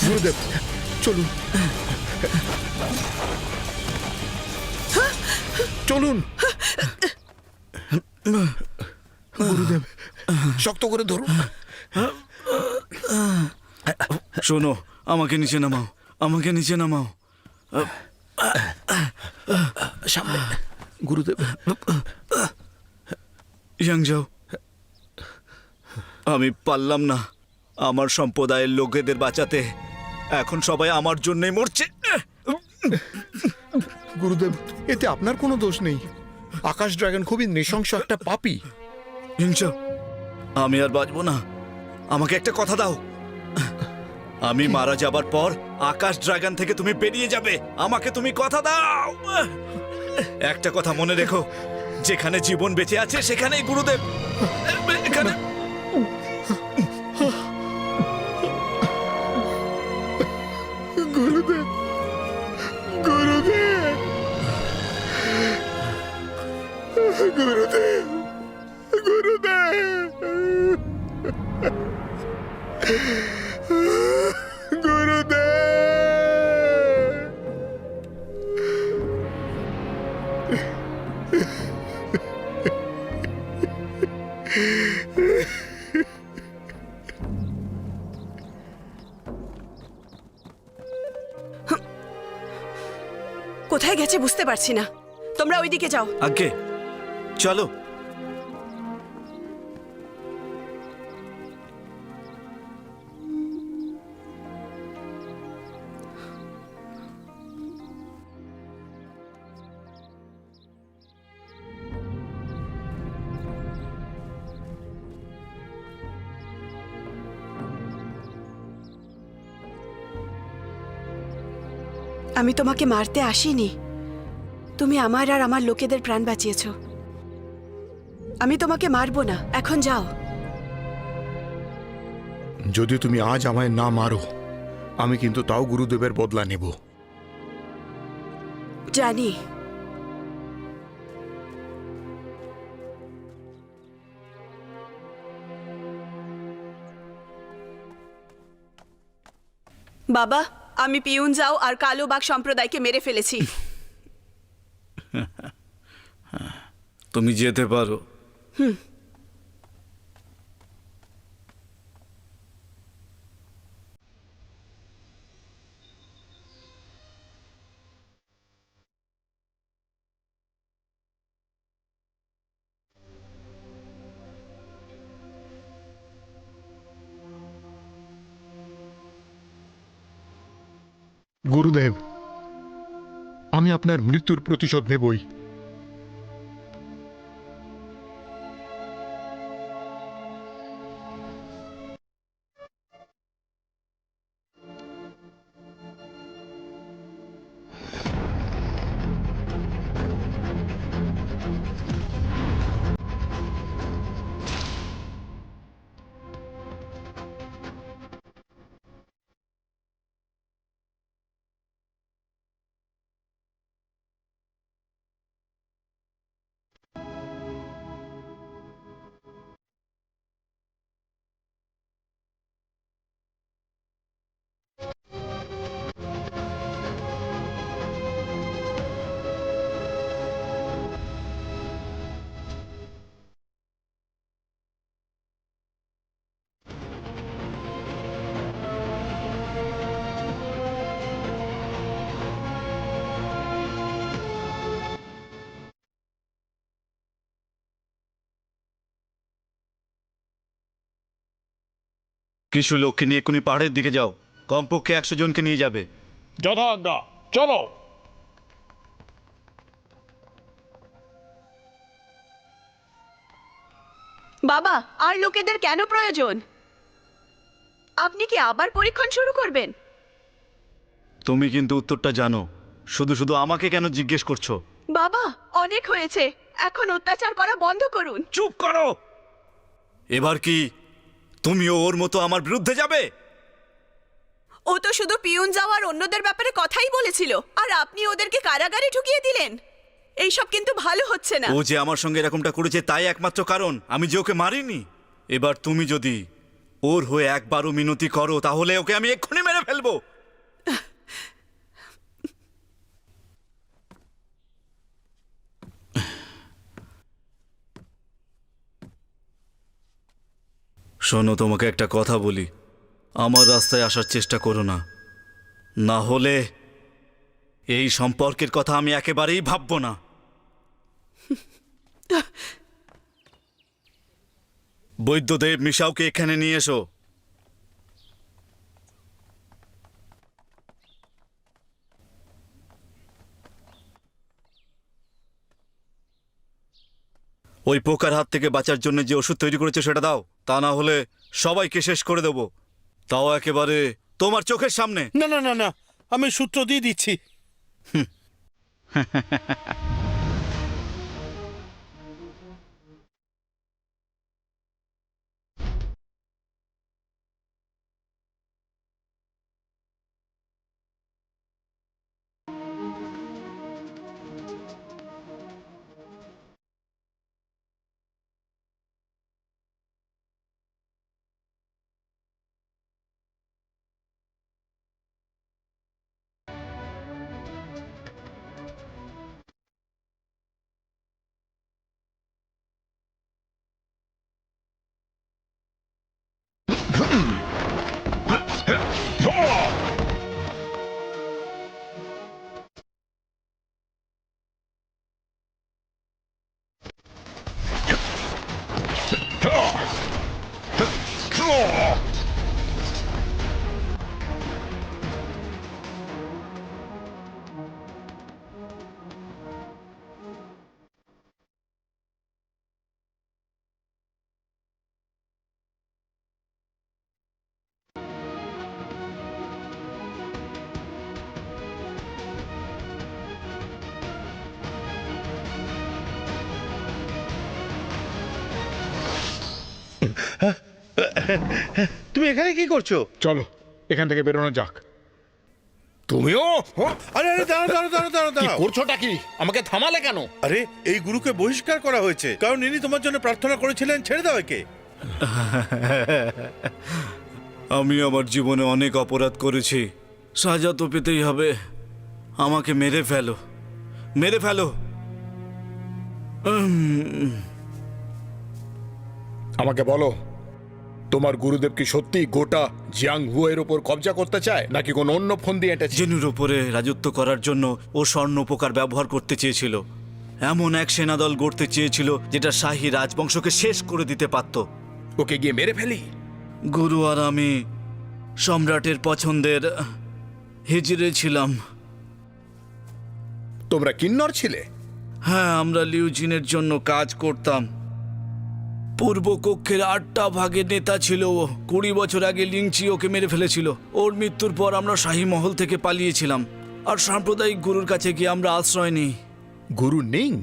গুরুদেব, চলুন চলুন। গুরুদেব, শক্ত করে ধরুন। শোনো, আমাকে নিচে নামাও, আমাকে নিচে নামাও। সামনে। গুরুদেব, ইয়াংজাও, আমি পারলাম না আমার সম্প্রদায়ের লোকেদের বাঁচাতে। এখন সবাই আমার জন্যই মরছে। গুরুদেব, এতে আপনার কোনো দোষ নেই। আকাশ ড্রাগন খুবই নৃশংস একটা পাপী। ইয়াংজাও, আমি আর বাঁচবো না। আমাকে একটা কথা দাও, আমি মারা যাবার পর আকাশ ড্রাগন থেকে তুমি বেরিয়ে যাবে। আমাকে তুমি কথা দাও। একটা কথা মনে রেখো, যেখানে জীবন বেঁচে আছে সেখানেই গুরুদেব। এখানে গুরুদেব, গুরুদেব, গুরুদেব, গুরুদেব, গুরুদেব। কোথায় গেছে বুঝতে পারছি না। তোমরা ওইদিকে যাও। আগে চলো। আমি তোমাকে মারতে আসিনি। তুমি আমার আর আমার লোকেদের প্রাণ বাঁচিয়েছ। আমি তোমাকে মারবো না, এখন যাও। যদি তুমি আজ আমায় না মারো, আমি কিন্তু তাও গুরুদেবের বদলা নেব। জানি। বাবা, আমি পিউন যাও আর কালো বাঘ সম্প্রদায়কে মেরে ফেলেছি। তুমি যেতে পারো। গুরুদেব, আমি আপনার মৃত্যুর প্রতিশোধ নেবই। কিছু লোককে নিয়ে এক্ষুনি পাহাড়ের দিকে যাও, কমপক্ষে 100 জনকে নিয়ে যাবে। যথাজ্ঞা, চলো। বাবা, আর লোকেদের কেন প্রয়োজন? আপনি কি আবার পরীক্ষণ শুরু করবেন? তুমি কিন্তু উত্তরটা জানো, শুধু শুধু আমাকে কেন জিজ্ঞেস করছো? বাবা, অনেক হয়েছে, এখন অত্যাচার করা বন্ধ করুন। চুপ করো। এবার কি তুমিও ওর মতো আমার বিরুদ্ধে যাবে? ও তো শুধু পিউন যাওয়ার অন্যদের ব্যাপারে কথাই বলেছিল, আর আপনি ওদেরকে কারাগারে ঢুকিয়ে দিলেন। এইসব কিন্তু ভালো হচ্ছে না। ও যে আমার সঙ্গে এরকমটা করেছে তাই একমাত্র কারণ, আমি যে ওকে মারিনি। এবার তুমি যদি ওর হয়ে একবারও মিনতি করো তাহলে ওকে আমি এক্ষুনি মেরে ফেলবো। শোনো, তোমাকে একটা কথা বলি, আমার রাস্তায় আসার চেষ্টা করো না, না হলে এই সম্পর্কের কথা আমি একেবারেই ভাববো না। বৈদ্যদেব, মিশাওকে এখানে নিয়ে এসো। ওই পোকার হাত থেকে বাঁচার জন্য যে ওষুধ তৈরি করেছে সেটা দাও, তা না হলে সবাইকে শেষ করে দেব, তাও একেবারে তোমার চোখের সামনে। না না না না, আমি সূত্র দিয়ে দিচ্ছি। তুমি এখানে কি করছো? চলো এখান থেকে বেরোনো যাক। তুমিও আরে আরে দাঁড়াও দাঁড়াও দাঁড়াও দাঁড়াও কি দাঁড়াও করছোটা কি? আমাকে থামালে কেন? আরে এই গুরুকে বহিষ্কার করা হয়েছে কারণ ইনি তোমার জন্য প্রার্থনা করেছিলেন। ছেড়ে দাও একে। আমি আমার জীবনে অনেক অপরাধ করেছি, সাজা তো পেতেই হবে। আমাকে মেরে ফেলো, মেরে ফেলো। আমাকে বলো, তোমার গুরুদেব কি সত্যি গোটা জিয়াংহু এর উপর কবজা করতে চায় নাকি কোনো অন্য ফোন দিয়ে এঁটেছে? জেনুর ওপরে রাজত্ব করার জন্য ও স্বর্ণ পোকার ব্যবহার করতে চেয়েছিল। এমন এক সেনাদল গড়তে চেয়েছিল যেটা শাহী রাজবংশকে শেষ করে দিতে পারত। ওকে গিয়ে মেরে ফেলি। গুরু আর আমি সম্রাটের পছন্দের হিজড়ে ছিলাম। তোমরা কিন্নর ছিলে? হ্যাঁ, আমরা লিউজিনের জন্য কাজ করতাম। পূর্ব কক্ষের 8টা ভাগের নেতা ছিল ও। 20 বছর আগে লিংচি ওকে মেরে ফেলেছিল। ওর মৃত্যুর পর আমরা শাহী মহল থেকে পালিয়েছিলাম আর সাম্প্রদায়িক গুরুর কাছে গিয়ে আমরা আশ্রয় নিই। গুরু নিং?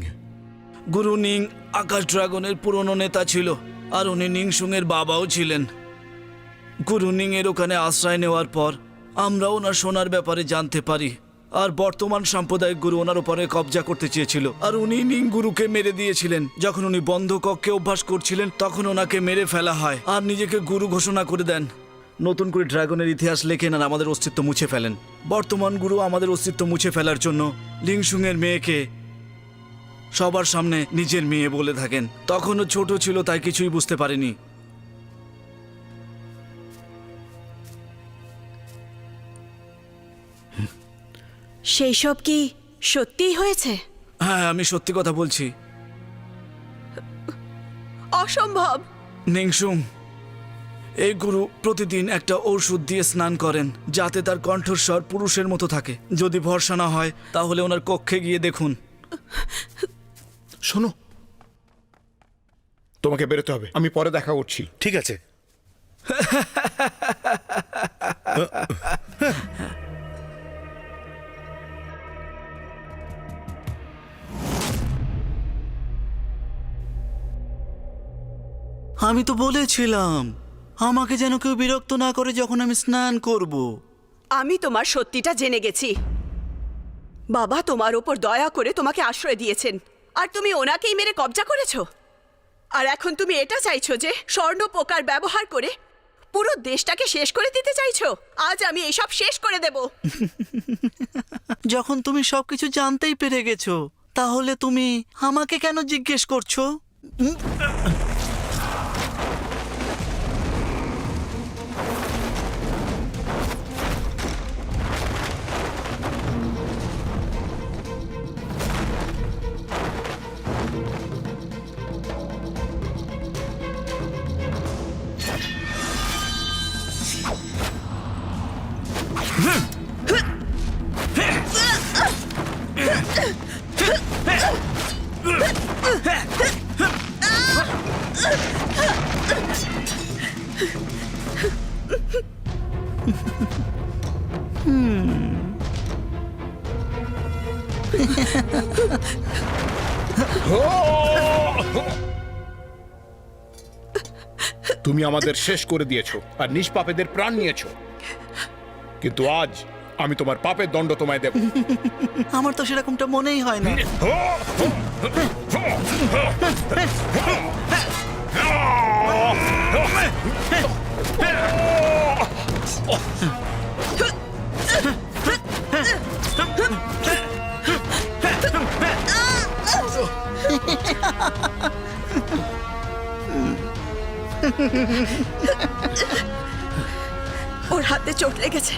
গুরু নিং আকাশ ড্রাগনের পুরনো নেতা ছিল আর উনি নিংসুং এর বাবাও ছিলেন। গুরু নিং এর ওখানে আশ্রয় নেওয়ার পর আমরা ওনার সোনার ব্যাপারে জানতে পারি আর বর্তমান সাম্প্রদায়িক গুরু ওনার উপরে কবজা করতে চেয়েছিল আর উনি নিং গুরুকে মেরে দিয়েছিলেন। যখন উনি বন্ধ কক্ষে অভ্যাস করছিলেন তখন ওনাকে মেরে ফেলা হয় আর নিজেকে গুরু ঘোষণা করে দেন। নতুন করে ড্রাগনের ইতিহাস লেখেন আর আমাদের অস্তিত্ব মুছে ফেলেন। বর্তমান গুরু আমাদের অস্তিত্ব মুছে ফেলার জন্য লিংসুং এর মেয়েকে সবার সামনে নিজের মেয়ে বলে থাকেন। তখনও ছোট ছিল তাই কিছুই বুঝতে পারেনি। সেই সব কি সত্যিই হয়েছে? হ্যাঁ, আমি সত্যি কথা বলছি। অসম্ভব। নিংসুং, এই গুরু প্রতিদিন একটা ঔষধ দিয়ে স্নান করেন যাতে তার কণ্ঠস্বর পুরুষের মতো থাকে। যদি ভরসা না হয় তাহলে ওনার কক্ষে গিয়ে দেখুন। শোনো, তোমাকে বেরোতে হবে, আমি পরে দেখা করছি। ঠিক আছে। আমি তো বলেছিলাম আমাকে যেন কেউ বিরক্ত না করে যখন আমি স্নান করব। আমি তোমার সত্যিটা জেনে গেছি। বাবা তোমার ওপর দয়া করে তোমাকে আশ্রয় দিয়েছেন আর তুমি ওনাকেই মেরে কবজা করেছো। আর এখন তুমি এটা চাইছো যে স্বর্ণ পোকার ব্যবহার করে পুরো দেশটাকে শেষ করে দিতে চাইছো। আজ আমি এসব শেষ করে দেব। যখন তুমি সবকিছু জানতেই পেরে গেছো তাহলে তুমি আমাকে কেন জিজ্ঞেস করছো? তুমি আমাদের শেষ করে দিয়েছো আর নিষ্পাপেদের প্রাণ নিয়েছো, কিন্তু আজ আমি তোমার পাপের দণ্ড তোমায় দেব। আমার তো সেরকমটা মনেই হয় না। ওর হাতে চোট লেগেছে।